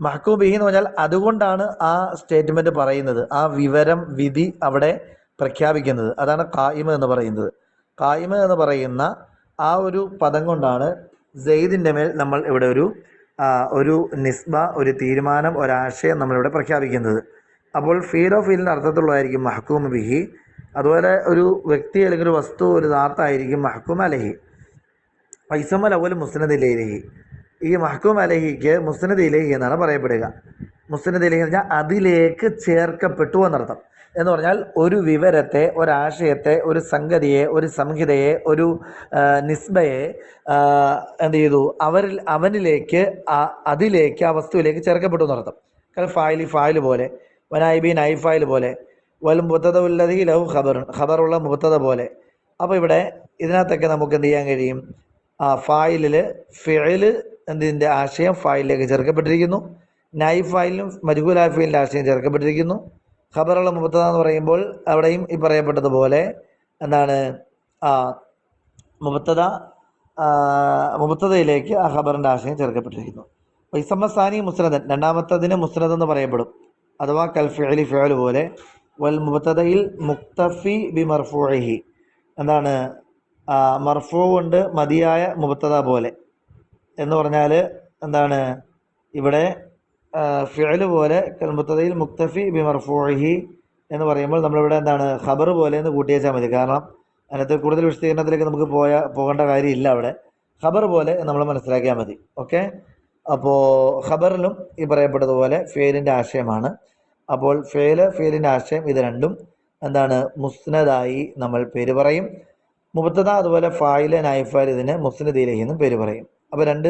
മഹ്കൂം ബിഹി എന്ന് പറഞ്ഞാൽ അതുകൊണ്ടാണ് ആ സ്റ്റേറ്റ്മെൻറ്റ് പറയുന്നത്, ആ വിവരം, വിധി അവിടെ പ്രഖ്യാപിക്കുന്നത്. അതാണ് ഖായിമ എന്ന് പറയുന്നത്. ഖായിമ എന്ന് പറയുന്ന ആ ഒരു പദം കൊണ്ടാണ് സെയ്ദിൻ്റെ മേൽ നമ്മൾ ഇവിടെ ഒരു നിസ്ബ, ഒരു തീരുമാനം, ഒരാശയം നമ്മളിവിടെ പ്രഖ്യാപിക്കുന്നത്. അപ്പോൾ ഫീലോ ഫീലിൻ്റെ അർത്ഥത്തിലുള്ളതായിരിക്കും മഹ്കൂം ബിഹി. അതുപോലെ ഒരു വ്യക്തി അല്ലെങ്കിൽ ഒരു വസ്തു, ഒരു ദാത്തായിരിക്കും മഹ്കൂം അലൈഹി. വൈസമ്മൽ അവൽ മുസ്നദ് ഇലൈഹി, ഈ മഹ്കൂം അലൈഹിക്ക് മുസ്നദ് ഇലൈഹി എന്നാണ് പറയപ്പെടുക. മുസ്നദ് ഇലൈഹി എന്ന് പറഞ്ഞാൽ അതിലേക്ക് ചേർക്കപ്പെട്ടു എന്നർത്ഥം. എന്ന് പറഞ്ഞാൽ ഒരു വിവരത്തെ, ഒരാശയത്തെ, ഒരു സംഗതിയെ, ഒരു സംഹിതയെ, ഒരു നിസ്ബയെ എന്ത് ചെയ്തു, അവനിലേക്ക്, അതിലേക്ക്, ആ വസ്തുവിലേക്ക് ചേർക്കപ്പെട്ടു എന്നർത്ഥം. ഫായില് പോലെ, വനായിബി നൈഫായിൽ പോലെ, വൽ മുബത്തദ ഉല്ലദി ലഹു ഖബർ, ഖബറുള്ള മുബത്തദ പോലെ. അപ്പോൾ ഇവിടെ ഇതിനകത്തൊക്കെ നമുക്ക് എന്ത് ചെയ്യാൻ കഴിയും, ഫായിലിൽ ഫിഅല് എന്നതിൻ്റെ ആശയം ഫായിലിലേക്ക് ചേർക്കപ്പെട്ടിരിക്കുന്നു. നൈഫായിലും മജ്ഹൂലായ ഫീലിൻ്റെ ആശയം ചേർക്കപ്പെട്ടിരിക്കുന്നു. ഖബറുള്ള മുബത്തദ എന്ന് പറയുമ്പോൾ അവിടെയും ഈ പറയപ്പെട്ടതുപോലെ എന്താണ്, മുബത്തദയിലേക്ക് ആ ഖബറിൻ്റെ ആശയം ചേർക്കപ്പെട്ടിരിക്കുന്നു. ഇസമ്മസാനി മുസ്നദൻ, രണ്ടാമത്തതിന് മുസ്നദ് എന്ന് പറയപ്പെടും. അഥവാ കൽ ഫിഅലി, ഫിഅൽ പോലെ. വൽ മുബത്തദയിൽ മുക്തഫി ബി മർഫൂഇഹി, എന്താണ് മർഫൂ കൊണ്ട് മതിയായ മുബത്തദ പോലെ എന്ന് പറഞ്ഞാൽ എന്താണ്, ഇവിടെ ഫിഅൽ പോലെ കൽ മുബത്തദയിൽ മുക്തഫി ബി മർഫൂഇഹി എന്ന് പറയുമ്പോൾ നമ്മളിവിടെ എന്താണ് ഖബർ പോലെ എന്ന് കൂട്ടിയേച്ചാൽ മതി. കാരണം അതിനകത്ത് കൂടുതൽ വിശദീകരണത്തിലേക്ക് നമുക്ക് പോകേണ്ട കാര്യമില്ല. അവിടെ ഖബർ പോലെ നമ്മൾ മനസ്സിലാക്കിയാൽ മതി. ഓക്കെ. അപ്പോൾ ഖബറിലും ഈ പറയപ്പെട്ടതുപോലെ ഫേലിൻ്റെ ആശയമാണ്. അപ്പോൾ ഫേലിൻ്റെ ആശയം ഇത് രണ്ടും എന്താണ് മുസ്നദായി നമ്മൾ പേര് പറയും. മുബത്തദ അതുപോലെ ഫായില്, നൈഫായിൽ ഇതിന് മുസ്നദ് ഇലൈഹി എന്നും പേര് പറയും. അപ്പോൾ രണ്ട്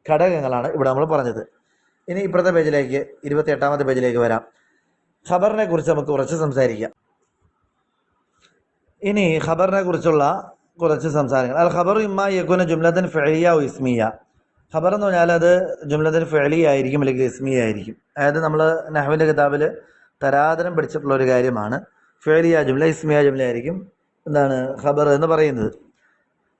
ഘടകങ്ങളാണ് ഇവിടെ നമ്മൾ പറഞ്ഞത്. ഇനി ഇപ്പുറത്തെ പേജിലേക്ക്, 28ാമത്തെ പേജിലേക്ക് വരാം. ഖബറിനെ കുറിച്ച് നമുക്ക് കുറച്ച് സംസാരിക്കാം. ഇനി ഖബറിനെ കുറിച്ചുള്ള കുറച്ച് സംസാരങ്ങൾ. അൽ ഖബറു ഇമ്മാ യകൂന ജുംലത്തൻ ഫിഅലിയ വ ഇസ്മിയ. ഖബർ എന്ന് പറഞ്ഞാൽ അത് ജുംലത്തൻ ഫിഅലിയ ആയിരിക്കും, അല്ലെങ്കിൽ ഇസ്മിയ ആയിരിക്കും. അതായത് നമ്മൾ നഹ്വിൻ്റെ കിതാബിൽ തരാതരം പഠിച്ചിട്ടുള്ള ഒരു കാര്യമാണ്. ഫിഅലിയ ജുംല, ഇസ്മിയ ജുംല ആയിരിക്കും എന്താണ് ഖബർ എന്ന് പറയുന്നത്.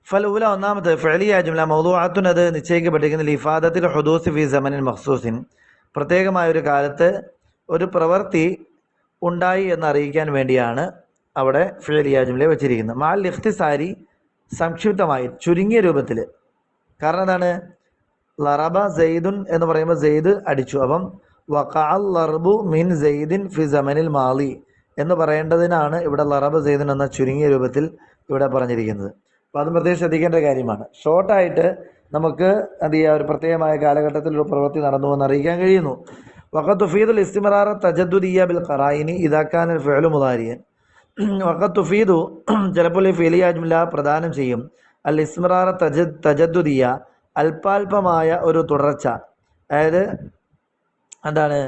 ഫലൂല, ഒന്നാമത്തെ ഫിഅലിയ ജുംല മൗദൂഅത്തുൻ, അത് നിശ്ചയിക്കപ്പെട്ടിരിക്കുന്ന ലിഫാദത്തിൽ ഹുദൂസ് ഫി സമനിൻ മഖ്സൂസിൻ, പ്രത്യേകമായ ഒരു കാലത്ത് ഒരു പ്രവൃത്തി ഉണ്ടായി എന്നറിയിക്കാൻ വേണ്ടിയാണ് അവിടെ ഫിഅലിയ ജുംല വെച്ചിരിക്കുന്നത്. മാൽ ഇഖ്തിസാരി സംക്ഷിപ്തമായി ചുരുങ്ങിയ രൂപത്തിൽ. കാരണം എന്താണ്? ലറബ സെയ്ദുൻ എന്ന് പറയുമ്പോൾ സെയ്ദ് അടിച്ചു. അപ്പം വഖഅൽ ലർബു മിൻ സെയ്ദിൻ ഫി സമനിൽ മാളി എന്ന് പറയേണ്ടതിനാണ് ഇവിടെ ലറബ സെയ്ദുൻ എന്ന ചുരുങ്ങിയ രൂപത്തിൽ ഇവിടെ പറഞ്ഞിരിക്കുന്നത്. അപ്പോൾ അത് പ്രത്യേകം ശ്രദ്ധിക്കേണ്ട കാര്യമാണ്. ഷോർട്ടായിട്ട് നമുക്ക് എന്ത് ചെയ്യുക, ഒരു പ്രത്യേകമായ കാലഘട്ടത്തിൽ ഒരു പ്രവൃത്തി നടന്നു എന്ന് അറിയിക്കാൻ കഴിയുന്നു. വഖത്ത് തുഫീദുൽ ഇസ്തിമറാർ തജദ്ദുദിയ ബിൽ ഖറായിനി ഇദാ കാന അൽ ഫിഅലു മുദാരിയൻ. വഖത്ത് തുഫീദു ചിലപ്പോൾ ഈ ഫിഅലിയ ജുംല പ്രദാനം ചെയ്യും അൽ ഇസ്തിമറാർ തജദ്ദുദിയ അല്പാൽപമായ ഒരു തുടർച്ച. അതായത് എന്താണ്?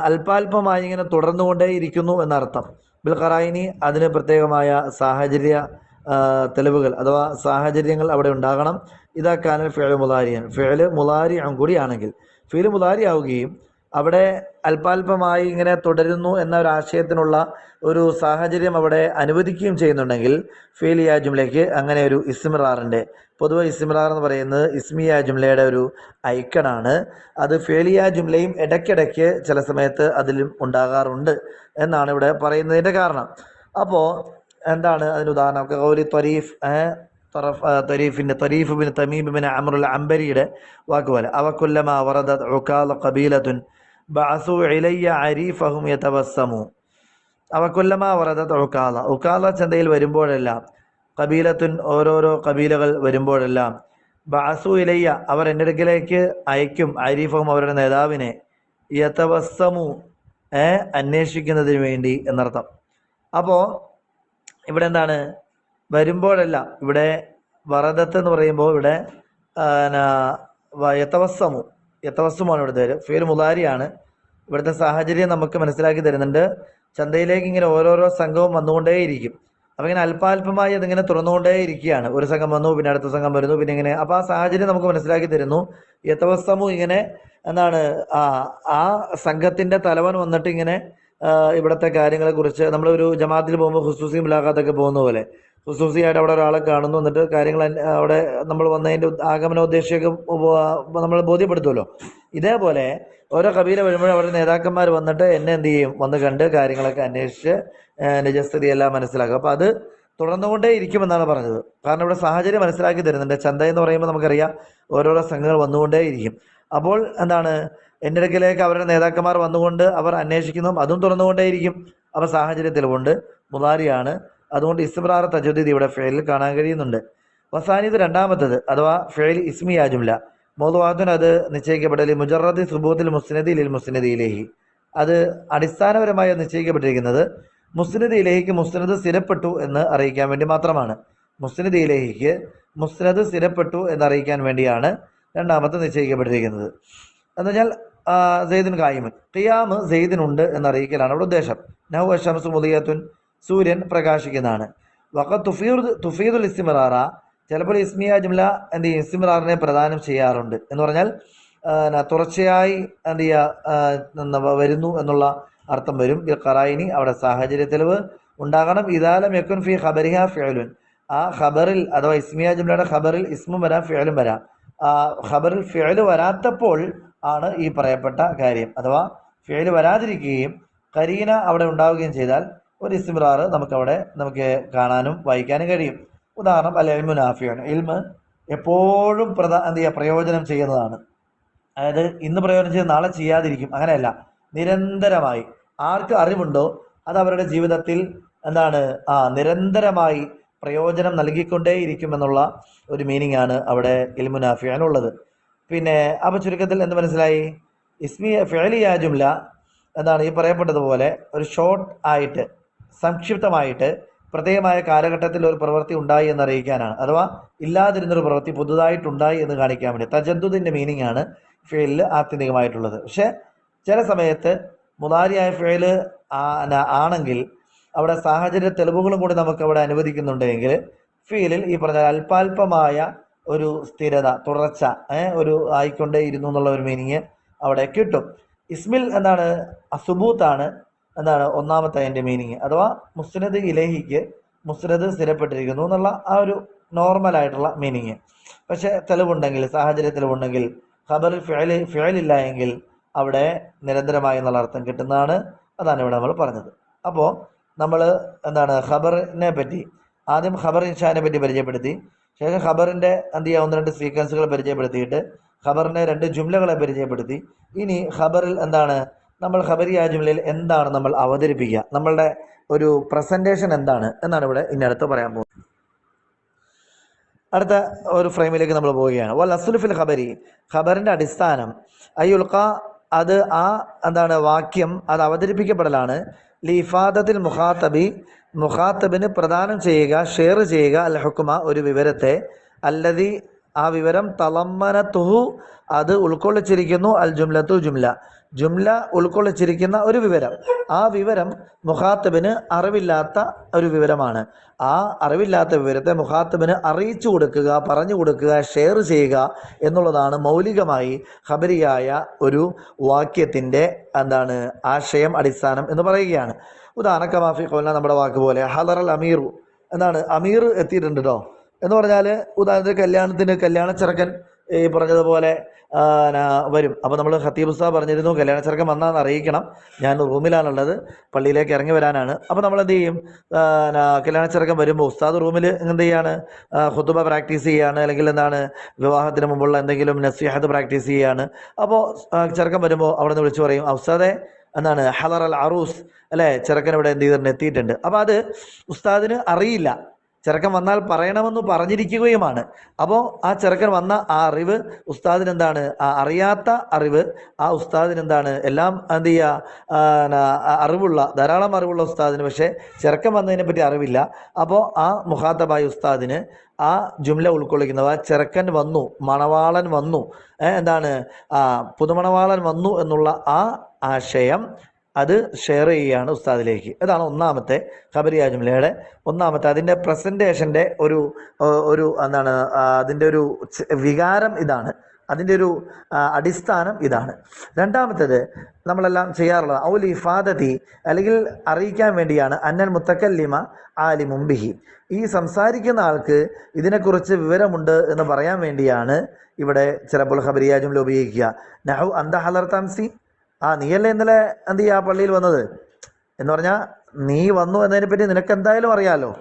അല്പാൽപമായി ഇങ്ങനെ തുടർന്നുകൊണ്ടേ ഇരിക്കുന്നു എന്നർത്ഥം. ബിൽ ഖറായിനി അതിന് പ്രത്യേകമായ സാഹചര്യ തെളിവുകൾ അഥവാ സാഹചര്യങ്ങൾ അവിടെ ഉണ്ടാകണം. ഇദാ കാന ഫിഅലു മുദാരിയൻ, ഫിഅല് മുദാരിഅൻ കൂടിയാണെങ്കിൽ, ഫിഅല് മുദാരി ആവുകയും അവിടെ അല്പാൽപമായി ഇങ്ങനെ തുടരുന്നു എന്ന ഒരു ആശയത്തിനുള്ള ഒരു സാഹചര്യം അവിടെ അനുവദിക്കുകയും ചെയ്യുന്നുണ്ടെങ്കിൽ ഫിഅലിയ ജുംലയ്ക്ക് അങ്ങനെ ഒരു ഇസ്തിമറാറിൻ്റെ, പൊതുവെ ഇസ്തിമറാർ എന്ന് പറയുന്നത് ഇസ്മിയ ജുംലയുടെ ഒരു ഐക്കണാണ്. അത് ഫിഅലിയ ജുംലയും ഇടയ്ക്കിടയ്ക്ക് ചില സമയത്ത് അതിലും ഉണ്ടാകാറുണ്ട് എന്നാണ് ഇവിടെ പറയുന്നതിൻ്റെ കാരണം. അപ്പോൾ എന്താണ് അതിന് ഉദാഹരണം? ഖൗലി ത്വരീഫ്, ത്വരീഫിൻ്റെ ത്വരീഫ് ബിൻ തമീം ബിൻ അംറുൽ അംബരിയുടെ വാക്കുപോലെ അവക്കുല്ലമാ വറദത് ഉകാല ഖബീലത്തുൻ ബഅസു ഇലയ്യ അരീഫഹും യതവസ്സമു. അവക്കുല്ലമാ വറദത് ഉകാല, ഉകാല ചന്തയിൽ വരുമ്പോഴെല്ലാം, കബീലത്തുൻ ഓരോരോ കബീലകൾ വരുമ്പോഴെല്ലാം, ബഅസു ഇലയ്യ അവർ എൻ്റെ അടുക്കലേക്ക് അയക്കും, അരീഫഹും അവരുടെ നേതാവിനെ, യതവസ്സമു അന്വേഷിക്കുന്നതിന് വേണ്ടി എന്നർത്ഥം. അപ്പോൾ ഇവിടെ എന്താണ്? വരുമ്പോഴെല്ലാം, ഇവിടെ വറദത്ത് എന്ന് പറയുമ്പോൾ ഇവിടെ യതവസ്സമു, യതവസ്സമാണ് ഇവിടുത്തെ ഫിഅൽ മുദാരിയാണ്. ഇവിടുത്തെ സാഹചര്യം നമുക്ക് മനസ്സിലാക്കി തരുന്നുണ്ട്. ചന്തയിലേക്ക് ഇങ്ങനെ ഓരോരോ സംഘവും വന്നുകൊണ്ടേയിരിക്കും. അപ്പം ഇങ്ങനെ അല്പാൽപമായി അതിങ്ങനെ തുറന്നുകൊണ്ടേ ഇരിക്കുകയാണ്. ഒരു സംഘം വന്നു, പിന്നെ അടുത്ത സംഘം വരുന്നു, പിന്നെ ഇങ്ങനെ. അപ്പോൾ ആ സാഹചര്യം നമുക്ക് മനസ്സിലാക്കി തരുന്നു. യതവസ്സമു ഇങ്ങനെ എന്താണ്? ആ സംഘത്തിൻ്റെ തലവൻ വന്നിട്ട് ഇങ്ങനെ ഇവിടുത്തെ കാര്യങ്ങളെക്കുറിച്ച്, നമ്മളൊരു ജമാഅത്തിൽ പോകുമ്പോൾ ഖുസൂസി മുലാഖാത്തൊക്കെ പോകുന്ന പോലെ ഖുസൂസിയായിട്ട് അവിടെ ഒരാളെ കാണുന്നു, എന്നിട്ട് കാര്യങ്ങൾ അവിടെ നമ്മൾ വന്നതിൻ്റെ ആഗമനോദ്ദേശിയൊക്കെ നമ്മൾ ബോധ്യപ്പെടുത്തുമല്ലോ. ഇതേപോലെ ഓരോ കബീല വരുമ്പോഴും അവരുടെ നേതാക്കന്മാർ വന്നിട്ട് എന്നെ എന്ത് ചെയ്യും? വന്ന് കണ്ട് കാര്യങ്ങളൊക്കെ അന്വേഷിച്ച് നിജസ്ഥിതിയെല്ലാം മനസ്സിലാക്കുക. അപ്പോൾ അത് തുടർന്നുകൊണ്ടേ ഇരിക്കുമെന്നാണ് പറഞ്ഞത്. കാരണം ഇവിടെ സാഹചര്യം മനസ്സിലാക്കി തരുന്നുണ്ട്. ചന്ത എന്ന് പറയുമ്പോൾ നമുക്കറിയാം ഓരോരോ സംഘങ്ങൾ വന്നുകൊണ്ടേ ഇരിക്കും. അപ്പോൾ എന്താണ്? എൻ്റെ അടുക്കലേക്ക് അവരുടെ നേതാക്കന്മാർ വന്നുകൊണ്ട് അവർ അന്വേഷിക്കുന്നു, അതും തുറന്നുകൊണ്ടേയിരിക്കും. അപ്പോൾ സാഹചര്യ തെളിവുണ്ട്, മുദാരിയാണ്. അതുകൊണ്ട് ഇസ്തിമറാർ തജദ്ദീദ് ഇവിടെ ഫിഅലിൽ കാണാൻ കഴിയുന്നുണ്ട്. വസാനിദ് രണ്ടാമത്തത് അഥവാ ഫിഅൽ ഇസ്മിയ ജുംല മൗദൂഅത്തുൻ, അത് നിശ്ചയിക്കപ്പെടൽ മുജറദ് സുബൂത്തിൽ മുസ്നദി ലിൽ മുസ്നദി ഇലൈഹി, അത് അടിസ്ഥാനപരമായി നിശ്ചയിക്കപ്പെട്ടിരിക്കുന്നത് മുസ്നദ് ഇലൈഹിക്ക് മുസ്നദ് സ്ഥിരപ്പെട്ടു എന്ന് അറിയിക്കാൻ വേണ്ടി മാത്രമാണ്. മുസ്നദ് ഇലൈഹിക്ക് മുസ്നദ് സ്ഥിരപ്പെട്ടു എന്നറിയിക്കാൻ വേണ്ടിയാണ് രണ്ടാമത്തെ നിശ്ചയിക്കപ്പെട്ടിരിക്കുന്നത്. എന്നുവെച്ചാൽ സെയ്ദിൻ ഖായിമുൻ, ഖിയാമ് സെയ്ദിനുണ്ട് എന്നറിയിക്കലാണ് അവിടെ ഉദ്ദേശം. നഹു അശംസു മുദിയത്തുൻ, സൂര്യൻ പ്രകാശിക്കുന്നതാണ്. വഖത്ത് തുഫീദുൽ ഇസ്തിമറാറ, ചിലപ്പോൾ ഇസ്മിയ ജുംല എന്ത് ചെയ്യും? ഇസ്തിമറാറിനെ പ്രദാനം ചെയ്യാറുണ്ട്. എന്ന് പറഞ്ഞാൽ തുടർച്ചയായി എന്ത് ചെയ്യുക? വരുന്നു എന്നുള്ള അർത്ഥം വരും. ബിൽ ഖറായിനി, അവിടെ സാഹചര്യ തെളിവ് ഉണ്ടാകണം. ഇദാലം യകുൻ ഫി ഖബരിഹ ഫിഅലുൻ, ആ ഖബറിൽ അഥവാ ഇസ്മിയ ജുംലയുടെ ഖബറിൽ ഇസ്മും വരാം ഫിഅലും വരാം. ഖബറിൽ ഫിഅല് വരാത്തപ്പോൾ ആണ് ഈ പറയപ്പെട്ട കാര്യം. അഥവാ ഫിഅല് വരാതിരിക്കുകയും ഖരീന അവിടെ ഉണ്ടാവുകയും ചെയ്താൽ ഒരു ഇസ്തിമറാർ നമുക്ക് കാണാനും വായിക്കാനും കഴിയും. ഉദാഹരണം അൽ ഇൽമു നാഫിഉൻ, ഇൽമ് എപ്പോഴും പ്രയോജനം ചെയ്യുന്നതാണ്. അതായത് ഇന്ന് പ്രയോജനം ചെയ്ത് നാളെ ചെയ്യാതിരിക്കും, അങ്ങനെയല്ല. നിരന്തരമായി ആർക്ക് അറിവുണ്ടോ അത് അവരുടെ ജീവിതത്തിൽ എന്താണ്? നിരന്തരമായി പ്രയോജനം നൽകിക്കൊണ്ടേയിരിക്കും എന്നുള്ള ഒരു മീനിങ് ആണ് അവിടെ ഇൽമു നാഫിഉനുള്ളത്. പിന്നെ അപ്പോൾ ചുരുക്കത്തിൽ എന്ത് മനസ്സിലായി? ഫിഅലിയ ജുംല എന്താണ്? ഈ പറയപ്പെട്ടതുപോലെ ഒരു ഷോർട്ട് ആയിട്ട് സംക്ഷിപ്തമായിട്ട് പ്രത്യേകമായ കാലഘട്ടത്തിൽ ഒരു പ്രവൃത്തി ഉണ്ടായി എന്നറിയിക്കാനാണ്. അഥവാ ഇല്ലാതിരുന്നൊരു പ്രവൃത്തി പുതുതായിട്ടുണ്ടായി എന്ന് കാണിക്കാൻ വേണ്ടി. തജദ്ദുദിൻ്റെ മീനിങ് ആണ് ഫിഅലിൽ ആത്യന്തികമായിട്ടുള്ളത്. പക്ഷേ ചില സമയത്ത് മുദാരിയായ ഫിഅല് ആണെങ്കിൽ അവിടെ സാഹചര്യ തെളിവുകളും കൂടി നമുക്ക് അവിടെ അനുവദിക്കുന്നുണ്ടെങ്കിൽ ഫിഅലിൽ ഈ പറഞ്ഞ അല്പാൽപമായ ഒരു സ്ഥിരത, തുടർച്ച ഒരു ആയിക്കൊണ്ടേ ഇരുന്നു എന്നുള്ള ഒരു മീനിങ് അവിടെ കിട്ടും. ഇസ്മിൽ എന്താണ്? അസുബൂത്താണ് എന്താണ് ഒന്നാമത്തെ അതിൻ്റെ മീനിങ്. അഥവാ മുസ്നദ് ഇലഹിക്ക് മുസ്നദ് സ്ഥിരപ്പെട്ടിരിക്കുന്നു എന്നുള്ള ആ ഒരു നോർമലായിട്ടുള്ള മീനിങ്. പക്ഷേ തെളിവുണ്ടെങ്കിൽ, സാഹചര്യ തെളിവുണ്ടെങ്കിൽ, ഖബറിൽ ഫിഅലില്ല എങ്കിൽ അവിടെ നിരന്തരമായി എന്നുള്ള അർത്ഥം കിട്ടുന്നതാണ്. അതാണ് ഇവിടെ നമ്മൾ പറഞ്ഞത്. അപ്പോൾ നമ്മൾ എന്താണ് ഖബറിനെ പറ്റി ആദ്യം ഖബർ ഇൻഷാനെ പറ്റി പരിചയപ്പെടുത്തി. ശേഷം ഖബറിൻ്റെ എന്ത് ചെയ്യുക 1-2 സീക്വൻസുകൾ പരിചയപ്പെടുത്തിയിട്ട് ഖബറിനെ 2 ജുംലകളെ പരിചയപ്പെടുത്തി. ഇനി ഖബറിൽ എന്താണ് നമ്മൾ ഖബരിയ ജുംലയിൽ എന്താണ് നമ്മൾ അവതരിപ്പിക്കുക, നമ്മളുടെ ഒരു പ്രസൻറ്റേഷൻ എന്താണ് എന്നാണ് ഇവിടെ ഇനി അടുത്ത് പറയാൻ പോകുന്നത്. അടുത്ത ഒരു ഫ്രെയിമിലേക്ക് നമ്മൾ പോവുകയാണ്. വൽ അസ്ലു ഫിൽ ഖബരി, ഖബറിൻ്റെ അടിസ്ഥാനം അയ്യുൽഖ, അത് എന്താണ് വാക്യം അത് അവതരിപ്പിക്കപ്പെടലാണ്. ലിഫാദത്തിൽ മുഖാത്തബി, മുഖാത്തബിന് പ്രദാനം ചെയ്യുക, ഷെയർ ചെയ്യുക, അൽ ഹുക്മ ഒരു വിവരത്തെ, അല്ലതി ആ വിവരം, തളമ്മനത്തുഹു അത് ഉൾക്കൊള്ളിച്ചിരിക്കുന്നു, അൽ ജുംലത്തു ജുംല, ജുംല ഉൾക്കൊള്ളിച്ചിരിക്കുന്ന ഒരു വിവരം. ആ വിവരം മുഖാത്തബിന് അറിവില്ലാത്ത ഒരു വിവരമാണ്. ആ അറിവില്ലാത്ത വിവരത്തെ മുഖാത്തബിന് അറിയിച്ചു കൊടുക്കുക, പറഞ്ഞു കൊടുക്കുക, ഷെയർ ചെയ്യുക എന്നുള്ളതാണ് മൗലികമായി ഖബരിയായ ഒരു വാക്യത്തിൻ്റെ എന്താണ് ആശയം, അടിസ്ഥാനം എന്ന് പറയുകയാണ്. ഉദാഹരണ കമാഫി ഖൗല, നമ്മുടെ വാക്ക് പോലെ ഹലറൽ അമീറു, എന്താണ് അമീർ എത്തിയിട്ടുണ്ട് കേട്ടോ എന്ന് പറഞ്ഞാൽ, ഉദാഹരണത്തിന് കല്യാണ ചെറുക്കൻ ഈ പറഞ്ഞതുപോലെ വരും. അപ്പോൾ നമ്മൾ ഖത്തീബ് ഉസ്താദ് പറഞ്ഞിരുന്നു കല്യാണ ചെറുക്കൻ വന്നാന്ന് അറിയിക്കണം, ഞാൻ റൂമിലാണുള്ളത്, പള്ളിയിലേക്ക് ഇറങ്ങി വരാനാണ്. അപ്പോൾ നമ്മൾ എന്ത് ചെയ്യും, കല്യാണ ചെറുക്കൻ വരുമ്പോൾ ഉസ്താദ് റൂമിൽ എന്ത് ചെയ്യാണ്, ഖുതുബ പ്രാക്ടീസ് ചെയ്യാണ്, അല്ലെങ്കിൽ എന്താണ് വിവാഹത്തിന് മുമ്പുള്ള എന്തെങ്കിലും നസീഹത്ത് പ്രാക്ടീസ് ചെയ്യാണ്. അപ്പോൾ ചെറുക്കൻ വരുമ്പോൾ അവിടെ നിന്ന് വിളിച്ചു പറയും, ഉസ്താദെ എന്താണ് ഹലർ അൽ അറൂസ് അല്ലേ, ചെറുക്കൻ ഇവിടെ എന്ത് ചെയ്തിട്ടുണ്ട്, എത്തിയിട്ടുണ്ട്. അപ്പോൾ അത് ഉസ്താദിന് അറിയില്ല, ചെറുക്കൻ വന്നാൽ പറയണമെന്ന് പറഞ്ഞിരിക്കുകയുമാണ്. അപ്പോൾ ആ ചെറുക്കൻ വന്ന ആ അറിവ് ഉസ്താദിന് എന്താണ്, ആ അറിയാത്ത അറിവ് ആ ഉസ്താദിന് എന്താണ്, എല്ലാം എന്ത് ചെയ്യുക, അറിവുള്ള ധാരാളം അറിവുള്ള ഉസ്താദിന് പക്ഷേ ചെറുക്കൻ വന്നതിനെ പറ്റി അറിവില്ല. അപ്പോൾ ആ മുഖാത്തബായ ഉസ്താദിന് ആ ജുംല ഉൾക്കൊള്ളിക്കുന്നത്, ആ ചെറുക്കൻ വന്നു, മണവാളൻ വന്നു, എന്താണ് പുതുമണവാളൻ വന്നു എന്നുള്ള ആ ആശയം അത് ഷെയർ ചെയ്യുകയാണ് ഉസ്താദിലേക്ക്. ഇതാണ് ഒന്നാമത്തെ ഖബരിയ ജുംലയുടെ ഒന്നാമത്തെ അതിൻ്റെ പ്രസൻറ്റേഷൻ്റെ ഒരു എന്താണ് അതിൻ്റെ ഒരു വികാരം ഇതാണ്, അതിൻ്റെ ഒരു അടിസ്ഥാനം ഇതാണ്. രണ്ടാമത്തേത് നമ്മളെല്ലാം ചെയ്യാറുള്ളത് ഔൽ ഇഫാദതി, അല്ലെങ്കിൽ അറിയിക്കാൻ വേണ്ടിയാണ്, അന്നൽ മുത്തക്കല്ലിമ ആലിമും ബിഹി, ഈ സംസാരിക്കുന്ന ആൾക്ക് ഇതിനെക്കുറിച്ച് വിവരമുണ്ട് എന്ന് പറയാൻ വേണ്ടിയാണ് ഇവിടെ ചിലപ്പോൾ ഖബരിയ ജുംല ഉപയോഗിക്കുക. നഹു അന്ത ഹലർ താംസി, നീയല്ലേ ഇന്നലെ എന്ത് ചെയ്യുക പള്ളിയിൽ വന്നത് എന്ന് പറഞ്ഞാൽ, നീ വന്നു എന്നതിനെപ്പറ്റി നിനക്ക് എന്തായാലും അറിയാമല്ലോ.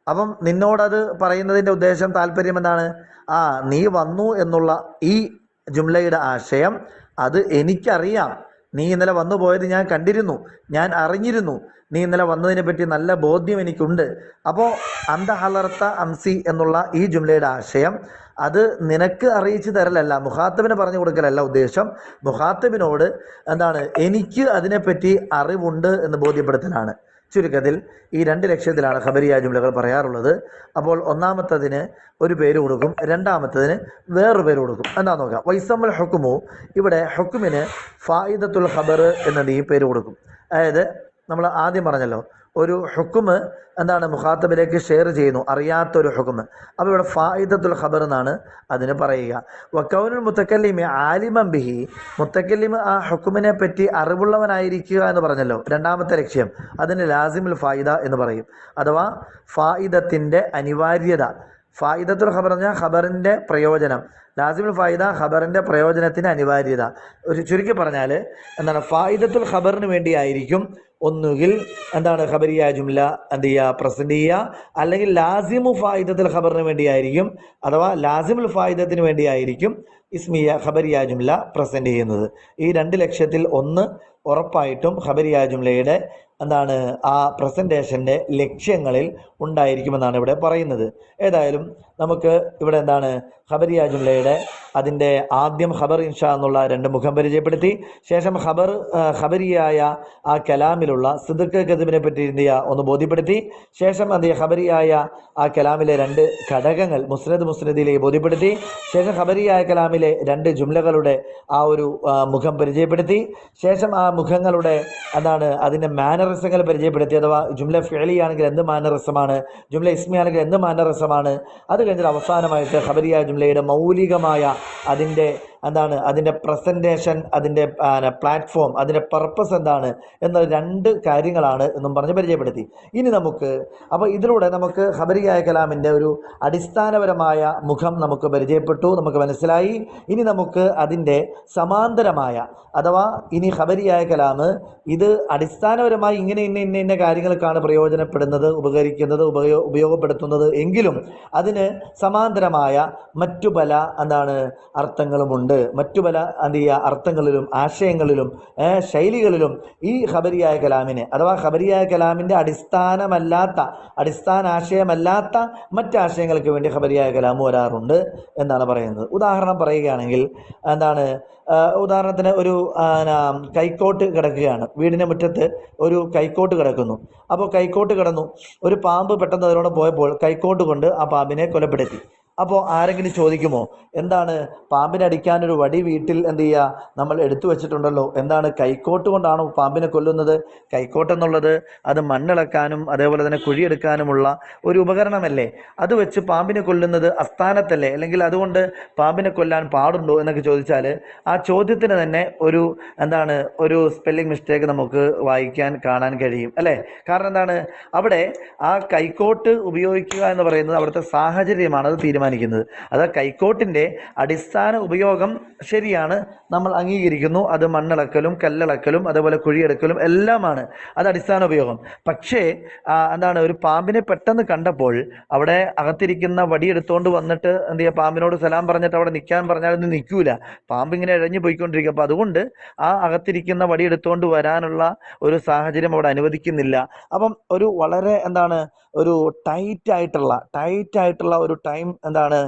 അപ്പം നിന്നോടത് പറയുന്നതിൻ്റെ ഉദ്ദേശം, താല്പര്യം എന്താണ്, നീ വന്നു എന്നുള്ള ഈ ജുംലയുടെ ആശയം അത് എനിക്കറിയാം, നീ ഇന്നലെ വന്നു പോയത് ഞാൻ കണ്ടിരുന്നു, ഞാൻ അറിഞ്ഞിരുന്നു, നീ ഇന്നലെ വന്നതിനെ പറ്റി നല്ല ബോധ്യം എനിക്കുണ്ട്. അപ്പോൾ അന്ത ഹലർത്ത അംസി എന്നുള്ള ഈ ജുംലയുടെ ആശയം അത് നിനക്ക് അറിയിച്ചു തരലല്ല, മുഖാത്തബിന് പറഞ്ഞു കൊടുക്കലല്ല ഉദ്ദേശം, മുഖാത്തബിനോട് എന്താണ് എനിക്ക് അതിനെപ്പറ്റി അറിവുണ്ട് എന്ന് ബോധ്യപ്പെടുത്തലാണ്. ചുരുക്കത്തിൽ ഈ 2 ലക്ഷ്യത്തിലാണ് ഖബരിയ ജുംലകൾ പറയാറുള്ളത്. അപ്പോൾ ഒന്നാമത്തതിന് ഒരു പേര് കൊടുക്കും, രണ്ടാമത്തതിന് വേറൊരു പേര് കൊടുക്കും. എന്താ നോക്കാം. വൈസമുൽ ഹുക്കുമു, ഇവിടെ ഹുക്കുമിന് ഫായിദത്തുൽ ഖബർ എന്നത് ഈ പേര് കൊടുക്കും. അതായത് നമ്മൾ ആദ്യം പറഞ്ഞല്ലോ ഒരു ഹുക്കുമ് എന്താണ് മുഖാത്തബിലേക്ക് ഷെയർ ചെയ്യുന്നു, അറിയാത്തൊരു ഹുക്കുമ്. അപ്പോൾ ഇവിടെ ഫായിദത്തുൽ ഖബർ എന്നാണ് അതിന് പറയുക. വക്കൗനുൽ മുത്തക്കല്ലിമി ആലിമൻ ബിഹി, മുത്തക്കല്ലിമ് ആ ഹുക്കുമിനെ പറ്റി അറിവുള്ളവനായിരിക്കുക എന്ന് പറഞ്ഞല്ലോ, രണ്ടാമത്തെ ലക്ഷ്യം. അതിന് ലാസിമുൽ ഫായിദ എന്ന് പറയും, അഥവാ ഫായിദത്തിൻ്റെ അനിവാര്യത. ഫായിദത്തുൽ ഖബർ പറഞ്ഞാൽ ഖബറിൻ്റെ പ്രയോജനം, ലാസിമുൽ ഫായിദ ഖബറിൻ്റെ പ്രയോജനത്തിന് അനിവാര്യത. ഒരു ചുരുക്കി പറഞ്ഞാൽ എന്താണ്, ഫായിദത്തുൽ ഖബറിന് വേണ്ടിയായിരിക്കും ഒന്നുകിൽ എന്താണ് ഖബരിയ ജുംല എന്ത് ചെയ്യുക പ്രസൻറ്റ് ചെയ്യുക, അല്ലെങ്കിൽ ലാസിമു ഫായിദത്തുൽ ഖബറിന് വേണ്ടിയായിരിക്കും, അഥവാ ലാസിമുൽ ഫായിദത്തിന് വേണ്ടിയായിരിക്കും ഇസ്മിയ ഖബരിയ ജുംല പ്രസൻറ്റ് ചെയ്യുന്നത്. ഈ 2 ലക്ഷ്യത്തിൽ ഒന്ന് ഉറപ്പായിട്ടും ഖബരിയ ജുംലയുടെ എന്താണ് ആ പ്രസൻറ്റേഷൻ്റെ ലക്ഷ്യങ്ങളിൽ ഉണ്ടായിരിക്കുമെന്നാണ് ഇവിടെ പറയുന്നത്. ഏതായാലും നമുക്ക് ഇവിടെ എന്താണ് ഖബരിയ ജുംലയുടെ അതിൻ്റെ ആദ്യം ഖബർ ഇൻഷാ എന്നുള്ള 2 മുഖം പരിചയപ്പെടുത്തി. ശേഷം ഖബരിയായ ആ കലാമിലുള്ള സിദ്ഖ് കദിബിനെ പറ്റി എന്ത് ചെയ്യുക ഒന്ന് ബോധ്യപ്പെടുത്തി. ശേഷം എന്ത് ചെയ്യുക ഖബരിയായ ആ കലാമിലെ 2 ഘടകങ്ങൾ മുസ്നദിലേക്ക് ബോധ്യപ്പെടുത്തി. ശേഷം ഖബരിയായ കലാമിലെ 2 ജുംലകളുടെ ആ ഒരു മുഖം പരിചയപ്പെടുത്തി. ശേഷം ആ മുഖങ്ങളുടെ എന്താണ് അതിൻ്റെ മാനറിസങ്ങൾ പരിചയപ്പെടുത്തി, അഥവാ ജുംല ഫിഅലിയാണെങ്കിൽ എന്ത് മാനറിസമാണ്, ജുംല ഇസ്മി ആണെങ്കിൽ എന്ത് മാനറിസമാണ്. അത് കഴിഞ്ഞാൽ അവസാനമായിട്ട് ഖബരിയ ജുംലയുടെ മൗലികമായ അതിൻ്റെ എന്താണ് അതിൻ്റെ പ്രസൻറ്റേഷൻ, അതിൻ്റെ പ്ലാറ്റ്ഫോം, അതിൻ്റെ പർപ്പസ് എന്താണ് എന്ന രണ്ട് കാര്യങ്ങളാണ് എന്നും പറഞ്ഞ് പരിചയപ്പെടുത്തി. ഇനി നമുക്ക് അപ്പോൾ ഇതിലൂടെ നമുക്ക് ഖബരിയായ കലാമിൻ്റെ ഒരു അടിസ്ഥാനപരമായ മുഖം നമുക്ക് പരിചയപ്പെട്ടു, നമുക്ക് മനസ്സിലായി. ഇനി നമുക്ക് അതിൻ്റെ സമാന്തരമായ അഥവാ ഇനി ഖബരിയായ കലാം ഇത് അടിസ്ഥാനപരമായി ഇങ്ങനെ ഇന്ന കാര്യങ്ങൾക്കാണ് പ്രയോജനപ്പെടുന്നത്, ഉപകരിക്കുന്നത്, ഉപയോഗപ്പെടുത്തുന്നത് എങ്കിലും അതിന് സമാന്തരമായ മറ്റു പല അർത്ഥങ്ങളുമുണ്ട്. മറ്റു പല അർത്ഥങ്ങളിലും ആശയങ്ങളിലും ശൈലികളിലും ഈ ഖബരിയായ കലാമിനെ അഥവാ ഖബരിയായ കലാമിൻ്റെ അടിസ്ഥാനാശയമല്ലാത്ത മറ്റാശയങ്ങൾക്ക് വേണ്ടി ഖബരിയായ കലാം വരാറുണ്ട് എന്നാണ് പറയുന്നത്. ഉദാഹരണം പറയുകയാണെങ്കിൽ ഉദാഹരണത്തിന് ഒരു കൈക്കോട്ട് കിടക്കുകയാണ്, വീടിൻ്റെ മുറ്റത്ത് ഒരു കൈക്കോട്ട് കിടക്കുന്നു. അപ്പോൾ കൈക്കോട്ട് കിടന്നു, ഒരു പാമ്പ് പെട്ടെന്ന് അതിലൂടെ പോയപ്പോൾ കൈക്കോട്ട് കൊണ്ട് ആ പാമ്പിനെ കൊലപ്പെടുത്തി. അപ്പോൾ ആരെങ്കിലും ചോദിക്കുമോ, എന്താണ് പാമ്പിനെ അടിക്കാനൊരു വടി വീട്ടിൽ നമ്മൾ എടുത്തു വെച്ചിട്ടുണ്ടല്ലോ, എന്താണ് കൈക്കോട്ട് കൊണ്ടാണോ പാമ്പിനെ കൊല്ലുന്നത്? കൈക്കോട്ട് എന്നുള്ളത് അത് മണ്ണിളക്കാനും അതേപോലെ തന്നെ കുഴിയെടുക്കാനുമുള്ള ഒരു ഉപകരണമല്ലേ? അത് വെച്ച് പാമ്പിനെ കൊല്ലുന്നത് അസ്ഥാനത്തല്ലേ? അല്ലെങ്കിൽ അതുകൊണ്ട് പാമ്പിനെ കൊല്ലാൻ പാടുണ്ടോ എന്നൊക്കെ ചോദിച്ചാൽ ആ ചോദ്യത്തിന് തന്നെ ഒരു സ്പെല്ലിംഗ് മിസ്റ്റേക്ക് നമുക്ക് വായിക്കാൻ കാണാൻ കഴിയും അല്ലേ? കാരണം എന്താണ്, അവിടെ ആ കൈക്കോട്ട് ഉപയോഗിക്കുക എന്ന് പറയുന്നത് അവിടുത്തെ സാഹചര്യമാണ് അത് തീരുമാനിക്കുന്നത്. അത് കൈക്കോട്ടിൻ്റെ അടിസ്ഥാന ഉപയോഗം ശരിയാണ്, നമ്മൾ അംഗീകരിക്കുന്നു. അത് മണ്ണിളക്കലും കല്ലിളക്കലും അതേപോലെ കുഴിയെടുക്കലും എല്ലാമാണ് അത് അടിസ്ഥാന ഉപയോഗം. പക്ഷേ ഒരു പാമ്പിനെ പെട്ടെന്ന് കണ്ടപ്പോൾ അവിടെ അകത്തിരിക്കുന്ന വടിയെടുത്തുകൊണ്ട് വന്നിട്ട് പാമ്പിനോട് സലാം പറഞ്ഞിട്ട് അവിടെ നിൽക്കാൻ പറഞ്ഞാലൊന്നും നിൽക്കൂല, പാമ്പിങ്ങനെ ഇഴഞ്ഞു പോയിക്കൊണ്ടിരിക്കും. അപ്പോൾ അതുകൊണ്ട് ആ അകത്തിരിക്കുന്ന വടിയെടുത്തുകൊണ്ട് വരാനുള്ള ഒരു സാഹചര്യം അവിടെ അനുവദിക്കുന്നില്ല. അപ്പം ഒരു വളരെ ഒരു ടൈറ്റ് ആയിട്ടുള്ള ഒരു ടൈം ആണ്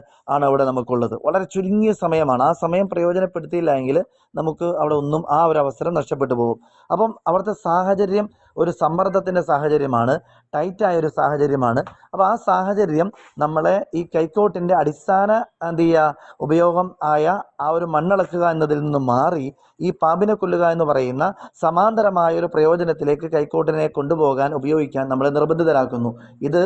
അവിടെ നമുക്കുള്ളത്. വളരെ ചുരുങ്ങിയ സമയമാണ്. ആ സമയം പ്രയോജനപ്പെടുത്തിയില്ല എങ്കിൽ നമുക്ക് അവിടെ ഒന്നും ആ ഒരു അവസരം നഷ്ടപ്പെട്ടു പോകും. അപ്പം അവിടുത്തെ സാഹചര്യം ഒരു സമ്മർദ്ദത്തിൻ്റെ സാഹചര്യമാണ്, ടൈറ്റായ ഒരു സാഹചര്യമാണ്. അപ്പോൾ ആ സാഹചര്യം നമ്മളെ ഈ കൈക്കോട്ടിൻ്റെ അടിസ്ഥാന ഉപയോഗം ആയ ആ ഒരു മണ്ണിളക്കുക എന്നതിൽ നിന്ന് മാറി ഈ പാമ്പിനെ കൊല്ലുക എന്ന് പറയുന്ന സമാന്തരമായ ഒരു പ്രയോജനത്തിലേക്ക് കൈക്കോട്ടിനെ കൊണ്ടുപോകാൻ ഉപയോഗിക്കാൻ നമ്മളെ നിർബന്ധിതരാക്കുന്നു. ഇത്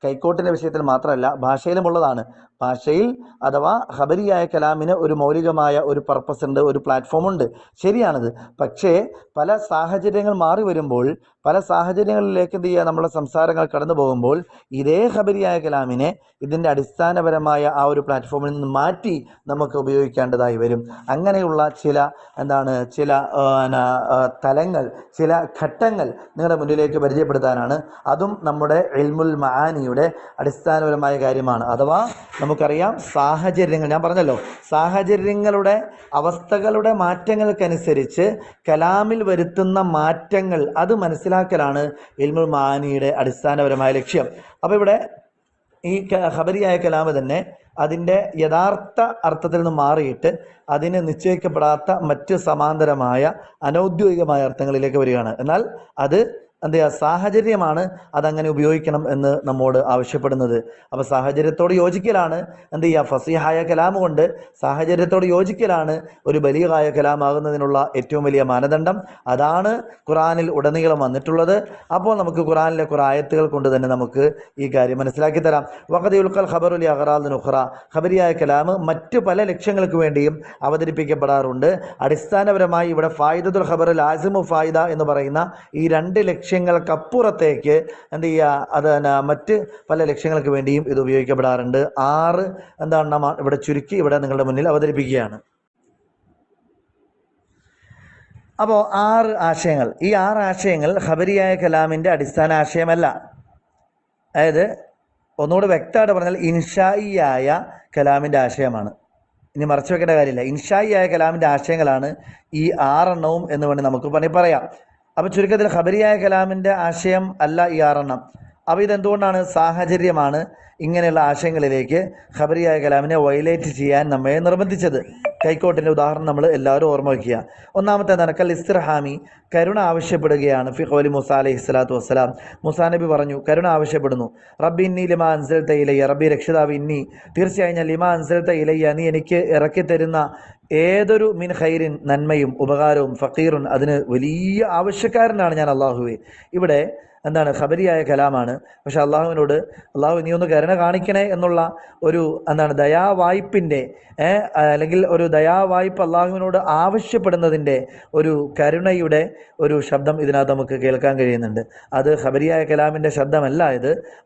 കൈക്കോട്ടിൻ്റെ വിഷയത്തിൽ മാത്രമല്ല, ഭാഷയിലുമുള്ളതാണ്. ഭാഷയിൽ അഥവാ ഖബരിയായ കലാമിന് ഒരു മൗലികമായ ഒരു പർപ്പസ് ഉണ്ട്, ഒരു പ്ലാറ്റ്ഫോം ഉണ്ട്, ശരിയാണത്. പക്ഷേ പല സാഹചര്യങ്ങൾ മാറി വരുമ്പോൾ, പല സാഹചര്യങ്ങളിലേക്ക് നമ്മുടെ സംസാരങ്ങൾ കടന്നു പോകുമ്പോൾ ഇതേ ഖബരിയായ കലാമിനെ ഇതിൻ്റെ അടിസ്ഥാനപരമായ ആ ഒരു പ്ലാറ്റ്ഫോമിൽ നിന്ന് മാറ്റി നമുക്ക് ഉപയോഗിക്കേണ്ടതായി വരും. അങ്ങനെയുള്ള ചില തലങ്ങൾ, ചില ഘട്ടങ്ങൾ നിങ്ങളുടെ മുന്നിലേക്ക് പരിചയപ്പെടുത്താനാണ്. അതും നമ്മുടെ ഇൽമുൽ മആനിയുടെ അടിസ്ഥാനപരമായ കാര്യമാണ്. അഥവാ നമുക്കറിയാം സാഹചര്യങ്ങൾ, ഞാൻ പറഞ്ഞല്ലോ, സാഹചര്യങ്ങളുടെ അവസ്ഥകളുടെ മാറ്റങ്ങൾക്കനുസരിച്ച് കലാമിൽ വരുത്തുന്ന മാറ്റങ്ങൾ അത് മനസ്സിലാക്കലാണ് ഇൽമുൽ മആനിയുടെ അടിസ്ഥാനപരമായ ലക്ഷ്യം. അപ്പോൾ ഇവിടെ ഈ ഖബരിയായ കലാം തന്നെ അതിൻ്റെ യഥാർത്ഥ അർത്ഥത്തിൽ നിന്ന് മാറിയിട്ട് അതിന് നിശ്ചയിക്കപ്പെടാത്ത മറ്റ് സമാന്തരമായ അനൗദ്യോഗികമായ അർത്ഥങ്ങളിലേക്ക് വരികയാണ്. എന്നാൽ അത് സാഹചര്യമാണ് അതങ്ങനെ ഉപയോഗിക്കണം എന്ന് നമ്മോട് ആവശ്യപ്പെടുന്നത്. അപ്പോൾ സാഹചര്യത്തോട് യോജിക്കലാണ് ഫസീഹായ കലാം കൊണ്ട് സാഹചര്യത്തോട് യോജിക്കലാണ് ഒരു ബലീഗായ കലാമാകുന്നതിനുള്ള ഏറ്റവും വലിയ മാനദണ്ഡം. അതാണ് ഖുർആനിൽ ഉടനീളം വന്നിട്ടുള്ളത്. അപ്പോൾ നമുക്ക് ഖുർആനിലെ കുറേ ആയത്തുകൾ കൊണ്ട് തന്നെ നമുക്ക് ഈ കാര്യം മനസ്സിലാക്കി തരാം. വഖദ് യുൽഖൽ ഖബറു ലി അഗ്റാദിൻ ഉഖ്റ, ഖബരിയായ കലാം മറ്റു പല ലക്ഷ്യങ്ങൾക്ക് വേണ്ടിയും അവതരിപ്പിക്കപ്പെടാറുണ്ട്. അടിസ്ഥാനപരമായി ഇവിടെ ഫായിദത്തുൽ ഖബർ ലാസിമു ഫായിദ എന്ന് പറയുന്ന ഈ രണ്ട് ലക്ഷ്യങ്ങൾക്കപ്പുറത്തേക്ക് അത് മറ്റ് പല ലക്ഷ്യങ്ങൾക്ക് വേണ്ടിയും ഇത് ഉപയോഗിക്കപ്പെടാറുണ്ട്. 6 ഇവിടെ ചുരുക്കി ഇവിടെ നിങ്ങളുടെ മുന്നിൽ അവതരിപ്പിക്കുകയാണ്. അപ്പോൾ 6 ആശയങ്ങൾ. ഈ 6 ആശയങ്ങൾ ഖബരിയായ കലാമിൻ്റെ അടിസ്ഥാന ആശയമല്ല. അതായത് ഒന്നുകൂടെ വ്യക്തമായിട്ട് പറഞ്ഞാൽ ഇൻഷായിയായ കലാമിൻ്റെ ആശയമാണ്. ഇനി മറച്ചു വെക്കേണ്ട കാര്യമില്ല. ഇൻഷായിയായ കലാമിൻ്റെ ആശയങ്ങളാണ് ഈ 6 എണ്ണവും എന്ന് വേണ്ടി നമുക്ക് പറയാം. അപ്പോൾ ചുരുക്കത്തിൽ ഖബരിയായ കലാമിൻ്റെ ആശയം അല്ല ഈ 6 എണ്ണം. അപ്പോൾ ഇതെന്തുകൊണ്ടാണ്? സാഹചര്യമാണ് ഇങ്ങനെയുള്ള ആശയങ്ങളിലേക്ക് ഖബരിയായ കലാമിനെ വയലേറ്റ് ചെയ്യാൻ നമ്മെ നിർബന്ധിച്ചത്. കൈക്കോട്ടിൻ്റെ ഉദാഹരണം നമ്മൾ എല്ലാവരും ഓർമ്മ വയ്ക്കുക. ഒന്നാമത്തെ കൽ ഇസ്തിർഹാമി, കരുണ ആവശ്യപ്പെടുകയാണ്. ഫി ഖൗലി മൂസ അലൈഹി സ്വലാത്തു വസ്സലാം, മൂസാ നബി പറഞ്ഞു, കരുണ ആവശ്യപ്പെടുന്നു. റബ്ബി ഇന്നി ലിമാ അൻസൽത ഇലയ്യ, റബ്ബി രക്ഷിതാവ് ഇന്നി തീർച്ചയായും ഞാൻ ലിമാ അൻസൽത ഇലയ്യ, നീ എനിക്ക് ഇറക്കി തരുന്ന ഏതൊരു മിൻ ഖൈറിൻ നന്മയും ഉപകാരവും ഫഖീറുൻ അതിന് വലിയ ആവശ്യക്കാരനാണ് ഞാൻ അള്ളാഹുവേ. ഇവിടെ എന്താണ് ഖബരിയായ കലാമാണ്. പക്ഷെ അള്ളാഹുവിനോട് അള്ളാഹു നീ ഒന്ന് കരുണ കാണിക്കണേ എന്നുള്ള ഒരു എന്താണ് ദയാവായ്പിൻ്റെ അല്ലെങ്കിൽ ഒരു ദയാവായ്പ് അള്ളാഹുവിനോട് ആവശ്യപ്പെടുന്നതിൻ്റെ ഒരു കരുണയുടെ ഒരു ശബ്ദം ഇതിനകത്ത് നമുക്ക് കേൾക്കാൻ കഴിയുന്നുണ്ട്. അത് ഖബരിയായ കലാമിൻ്റെ ശബ്ദമല്ല,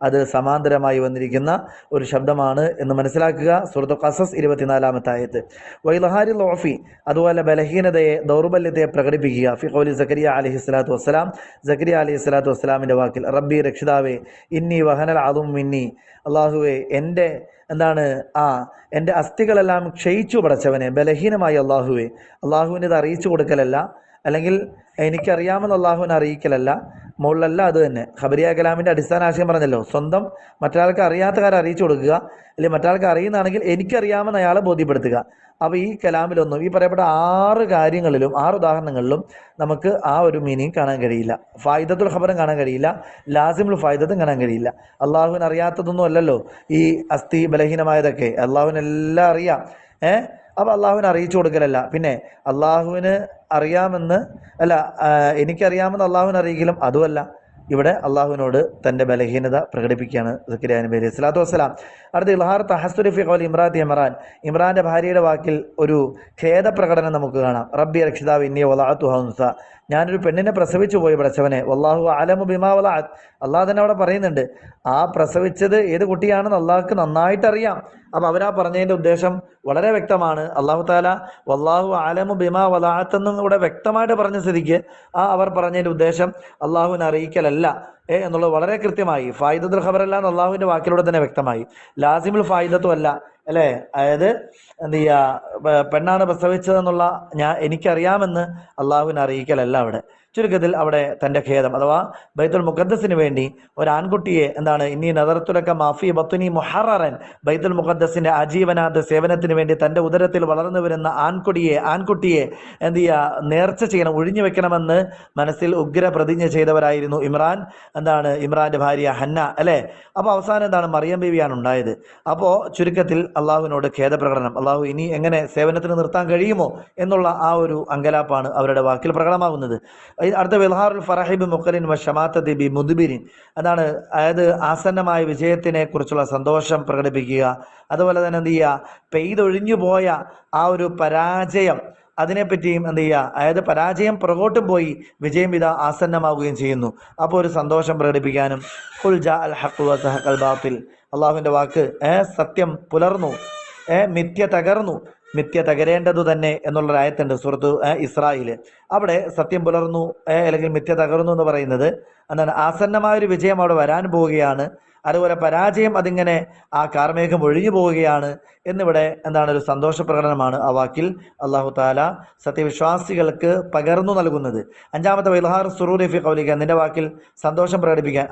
അത് സമാന്തരമായി വന്നിരിക്കുന്ന ഒരു ശബ്ദമാണ് എന്ന് മനസ്സിലാക്കുക. സൂറത്തുൽ ഖസസ് 24-ാമത്തെ ആയത്ത്. വൈലഹാരി ലോഫി, അതുപോലെ ബലഹീനതയെ ദൗർബല്യത്തെ പ്രകടിപ്പിക്കുക. ഫി ഖൗലി സക്കരിയ അലൈഹിസ്സലാത്തു വസ്സലാം, സക്കരിയ അലൈഹിസ്സലാത്തു വസ്സലാമിൻ്റെ വാക്കിൽ, റബ്ബി രക്ഷിതാവേ ഇന്നി വഹനൽ അദും മിന്നി, അള്ളാഹുവെ എൻ്റെ എൻ്റെ അസ്ഥികളെല്ലാം ക്ഷയിച്ചു പടച്ചവനെ, ബലഹീനമായി അള്ളാഹുവെ. അള്ളാഹുവിന് ഇത് അറിയിച്ചു കൊടുക്കലല്ല, അല്ലെങ്കിൽ എനിക്കറിയാമെന്ന് അള്ളാഹുവിനെ അറിയിക്കലല്ല, മുകളിലല്ല അത് തന്നെ. ഖബരിയ കലാമിൻ്റെ അടിസ്ഥാന ആശയം പറഞ്ഞല്ലോ, സ്വന്തം മറ്റൊരാൾക്ക് അറിയാത്ത കാര്യം അറിയിച്ചു കൊടുക്കുക, അല്ലെങ്കിൽ മറ്റൊരാൾക്ക് അറിയുന്നതാണെങ്കിൽ എനിക്കറിയാമെന്ന് അയാളെ ബോധ്യപ്പെടുത്തുക. അപ്പോൾ ഈ കലാമിലൊന്നും, ഈ പറയപ്പെട്ട 6 കാര്യങ്ങളിലും 6 ഉദാഹരണങ്ങളിലും നമുക്ക് ആ ഒരു മീനിങ് കാണാൻ കഴിയില്ല. ഫായിദത്തുൽ ഖബറും കാണാൻ കഴിയില്ല, ലാസിമുൽ ഫായിദത്തും കാണാൻ കഴിയില്ല. അള്ളാഹുവിന് അറിയാത്തതൊന്നും അല്ലല്ലോ ഈ അസ്ഥി ബലഹീനമായതൊക്കെ, അള്ളാഹുവിനെല്ലാം അറിയാം. അപ്പോൾ അള്ളാഹുവിനെ അറിയിച്ചു കൊടുക്കലല്ല. പിന്നെ അള്ളാഹുവിന് അറിയാമെന്ന് അല്ല, എനിക്കറിയാമെന്ന് അള്ളാഹുവിനെ അറിയിക്കലും അതുമല്ല. ഇവിടെ അള്ളാഹുവിനോട് തൻ്റെ ബലഹീനത പ്രകടിപ്പിക്കുകയാണ് സക്കരിയ നബി അലൈഹി സ്വലാത്തു വസ്സലാം. അടുത്ത ഇൽഹാർ തഹസ്സുരി ഫി ഖൗലി ഇമ്രാത്തി ഇമ്രാൻ്റെ ഭാര്യയുടെ വാക്കിൽ ഒരു ഖേദപ്രകടനം നമുക്ക് കാണാം. റബ്ബി രക്ഷിതാവ് ഇന്നി വലഅതുഹ ഉൻസ, ഞാനൊരു പെണ്ണിനെ പ്രസവിച്ചു പോയി പടച്ചവനെ. വല്ലാഹു അലമു ബിമാ വലഅത്, അള്ളാഹ് തന്നെ അവിടെ പറയുന്നുണ്ട് ആ പ്രസവിച്ചത് ഏത് കുട്ടിയാണെന്ന് അള്ളാഹ്ക്ക് നന്നായിട്ടറിയാം. അപ്പം അവരാ പറഞ്ഞതിൻ്റെ ഉദ്ദേശം വളരെ വ്യക്തമാണ്. അള്ളാഹു താല വല്ലാഹു അലമു ബിമാ വലഅത്ത് എന്നും ഇവിടെ വ്യക്തമായിട്ട് പറഞ്ഞ സ്ഥിതിക്ക് അവർ പറഞ്ഞതിൻ്റെ ഉദ്ദേശം അള്ളാഹുവിനെ അറിയിക്കലല്ല എന്നുള്ളത് വളരെ കൃത്യമായി. ഫായിദത്തുൽ ഖബറല്ല എന്ന് അള്ളാഹുവിൻ്റെ വാക്കിലൂടെ തന്നെ വ്യക്തമായി. ലാസിമുൽ ഫായിദത്തും അല്ല, അല്ലേ? അതായത് എന്ത് ചെയ്യുക, പെണ്ണാണ് പ്രസവിച്ചതെന്നുള്ള എനിക്കറിയാമെന്ന് അള്ളാഹുവിനെ അറിയിക്കലല്ല അവിടെ. ചുരുക്കത്തിൽ അവിടെ തൻ്റെ ഖേദം, അഥവാ ബൈത്തുൽ മുഖദ്ദസിന് വേണ്ടി ഒരു ആൺകുട്ടിയെ ഇന്നി നദറത്തുലക മാഫി ബത്നി മുഹററൻ, ബൈത്തുൽ മുഖദ്ദസിൻ്റെ ആജീവനാന്ത സേവനത്തിന് വേണ്ടി തൻ്റെ ഉദരത്തിൽ വളർന്നു വരുന്ന ആൺകുട്ടിയെ എന്ത് ചെയ്യുക, നേർച്ച ചെയ്യണം, ഒഴിഞ്ഞു വെക്കണമെന്ന് മനസ്സിൽ ഉഗ്ര പ്രതിജ്ഞ ചെയ്തവരായിരുന്നു ഇമ്രാൻ്റെ ഭാര്യ ഹന്ന, അല്ലേ? അപ്പോൾ അവസാനം മറിയം ബീവിയാണ് ഉണ്ടായത്. അപ്പോൾ ചുരുക്കത്തിൽ അള്ളാഹുവിനോട് ഖേദപ്രകടനം, അള്ളാഹു ഇനി എങ്ങനെ സേവനത്തിന് നിർത്താൻ കഴിയുമോ എന്നുള്ള ആ ഒരു അങ്കലാപ്പാണ് അവരുടെ വാക്കിൽ പ്രകടമാകുന്നത്. അടുത്ത വിൽഹാറുൽ ഫറഹിബ് മുഖറിൻ വശമാത്തതി ബി മുദ്ബിരിൻ, അതായത് ആസന്നമായ വിജയത്തിനെ കുറിച്ചുള്ള സന്തോഷം പ്രകടിപ്പിക്കുക. അതുപോലെ തന്നെ എന്ത് ചെയ്യുക, പെയ്തൊഴിഞ്ഞു പോയ ആ ഒരു പരാജയം, അതിനെപ്പറ്റിയും എന്ത് ചെയ്യുക, അതായത് പരാജയം പുറകോട്ടും പോയി വിജയം ഇതാ ആസന്നമാവുകയും ചെയ്യുന്നു. അപ്പോൾ ഒരു സന്തോഷം പ്രകടിപ്പിക്കാനും. ഖുൽ ജാ അൽ ഹഖ് വസഹഖൽ ബാത്തിൽ, അള്ളാഹുവിൻ്റെ വാക്ക്, സത്യം പുലർന്നു, മിഥ്യ തകരേണ്ടതു തന്നെ എന്നുള്ളൊരായത്തുണ്ട് സൂറത്ത് ഇസ്രായിൽ. അവിടെ സത്യം പുലർന്നു അല്ലെങ്കിൽ മിഥ്യ തകർന്നു എന്ന് പറയുന്നത് ആസന്നമായൊരു വിജയം അവിടെ വരാൻ പോവുകയാണ്. അതുപോലെ പരാജയം അതിങ്ങനെ ആ കാർമേഘം ഒഴിഞ്ഞു പോവുകയാണ് എന്നിവിടെ ഒരു സന്തോഷ പ്രകടനമാണ് ആ വാക്കിൽ അള്ളാഹു താല സത്യവിശ്വാസികൾക്ക് പകർന്നു നൽകുന്നത്. 5-ാമത്തെ വിൽഹാർ സുറൂരി ഫി ഖൗലിക, നിന്റെ വാക്കിൽ സന്തോഷം പ്രകടിപ്പിക്കാൻ.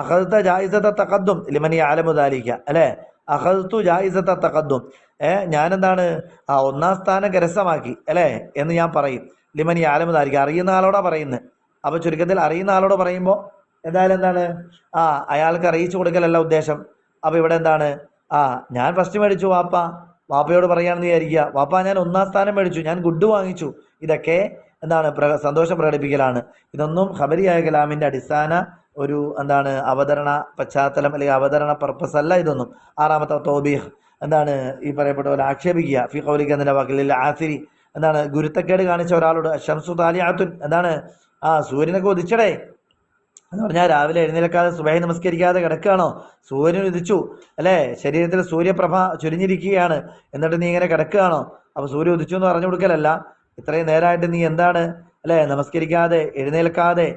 അഖൽത ജായിസത തഖദ്ദും ലിമൻ യഅലമു ദാലിക, അല്ലേ? അഖൽതു ജായിസത തഖദ്ദും, ഞാൻ 1-ാം സ്ഥാനം കരസ്ഥമാക്കി, അല്ലേ എന്ന് ഞാൻ പറയും. ലിമൻ യഅലമു ദാലിക, അറിയുന്ന ആളോടാ പറയുന്നത്. അപ്പോൾ ചുരുക്കത്തിൽ അറിയുന്ന ആളോട് പറയുമ്പോൾ എന്തായാലും അയാൾക്ക് അറിയിച്ചു കൊടുക്കലല്ല ഉദ്ദേശം. അപ്പോൾ ഇവിടെ ഞാൻ ഫസ്റ്റ് മേടിച്ചു, വാപ്പയോട് പറയാണെന്ന് വിചാരിക്കുക, വാപ്പ ഞാൻ 1-ാം സ്ഥാനം മേടിച്ചു, ഞാൻ ഗുഡ് വാങ്ങിച്ചു. ഇതൊക്കെ സന്തോഷം പ്രകടിപ്പിക്കലാണ്. ഇതൊന്നും ഖബരിയായ കലാമിൻ്റെ അടിസ്ഥാന ഒരു അവതരണ പശ്ചാത്തലം അല്ലെങ്കിൽ അവതരണ പർപ്പസ് അല്ല ഇതൊന്നും. 6-ാമത്തെ തൗബീഹ്, ഈ പറയപ്പെട്ട പോലെ ആക്ഷേപിക്കുക. ഫി ഖൗലിക എന്നതിൻ്റെ വാക്കിൽ ആസിരി, ഗുരുത്തക്കേട് കാണിച്ച ഒരാളോട്. ഷംസു താലിയാത്തുൻ, സൂര്യനൊക്കെ ഉദിച്ചടേ എന്ന് പറഞ്ഞാൽ രാവിലെ എഴുന്നേൽക്കാതെ സുബഹി നമസ്കരിക്കാതെ കിടക്കുകയാണോ? സൂര്യൻ ഉദിച്ചു, അല്ലേ? ശരീരത്തിൽ സൂര്യപ്രഭ ചുരിഞ്ഞിരിക്കുകയാണ്, എന്നിട്ട് നീ ഇങ്ങനെ കിടക്കുകയാണോ? അപ്പോൾ സൂര്യൻ ഉദിച്ചു എന്ന് പറഞ്ഞു കൊടുക്കലല്ല, ഇത്രയും നേരമായിട്ട് നീ അല്ലേ നമസ്കരിക്കാതെ എഴുന്നേൽക്കാതെ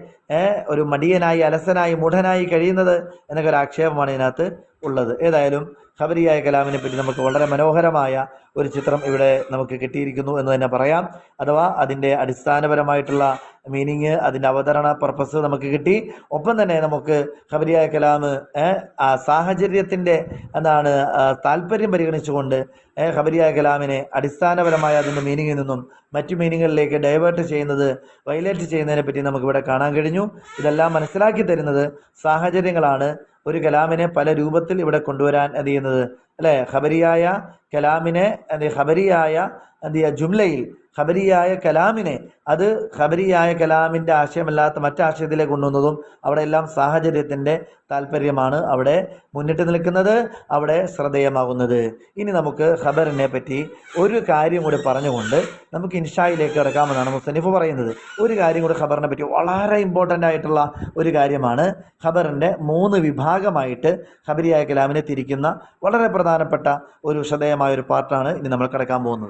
ഒരു മടിയനായി അലസനായി മൂഢനായി കഴിയുന്നത് എന്നൊക്കെ ഒരു ആക്ഷേപമാണ് ഇതിനകത്ത് ഉള്ളത്. ഏതായാലും ഖബരിയായ കലാമിനെ പറ്റി നമുക്ക് വളരെ മനോഹരമായ ഒരു ചിത്രം ഇവിടെ നമുക്ക് കിട്ടിയിരിക്കുന്നു എന്ന് തന്നെ പറയാം. അഥവാ അതിൻ്റെ അടിസ്ഥാനപരമായിട്ടുള്ള മീനിങ്, അതിൻ്റെ അവതരണ പർപ്പസ് നമുക്ക് കിട്ടി. ഒപ്പം തന്നെ നമുക്ക് ഖബരിയായ കലാം ആ സാഹചര്യത്തിൻ്റെ താല്പര്യം പരിഗണിച്ചുകൊണ്ട് ഖബരിയായ കലാമിനെ അടിസ്ഥാനപരമായ അതിൻ്റെ മീനിങ്ങിൽ നിന്നും മറ്റു മീനിങ്ങുകളിലേക്ക് ഡൈവേർട്ട് ചെയ്യുന്നത്, വയലേറ്റ് ചെയ്യുന്നതിനെ പറ്റി നമുക്കിവിടെ കാണാൻ കഴിഞ്ഞു. ഇതെല്ലാം മനസ്സിലാക്കി തരുന്നത് സാഹചര്യങ്ങളാണ് ഒരു കലാമിനെ പല രൂപത്തിൽ ഇവിടെ കൊണ്ടുവരാൻ ചെയ്യുന്നത്, അല്ലേ? ഖബരിയായ കലാമിനെ ഖബരിയായ ജുംലയിൽ ഖബരിയായ കലാമിനെ അത് ഖബരിയായ കലാമിൻ്റെ ആശയമല്ലാത്ത മറ്റാശയത്തിലേക്ക് കൊണ്ടുവന്നതും അവിടെ എല്ലാം സാഹചര്യത്തിൻ്റെ താല്പര്യമാണ് അവിടെ മുന്നിട്ട് നിൽക്കുന്നത്, അവിടെ ശ്രദ്ധേയമാകുന്നത്. ഇനി നമുക്ക് ഖബറിനെ പറ്റി ഒരു കാര്യം കൂടി പറഞ്ഞുകൊണ്ട് നമുക്ക് ഇൻഷായിലേക്ക് കിടക്കാമെന്നാണ് മുസ്തനിഫ് പറയുന്നത്. ഒരു കാര്യം കൂടി ഖബറിനെ പറ്റി വളരെ ഇമ്പോർട്ടൻ്റ് ആയിട്ടുള്ള ഒരു കാര്യമാണ്. ഖബറിൻ്റെ 3 വിഭാഗമായിട്ട് ഖബരിയായ കലാമിനെ തിരിക്കുന്ന വളരെ പ്രധാനപ്പെട്ട ഒരു ശ്രദ്ധേയമായ ഒരു പാർട്ടാണ് ഇനി നമ്മൾ കിടക്കാൻ പോകുന്നത്.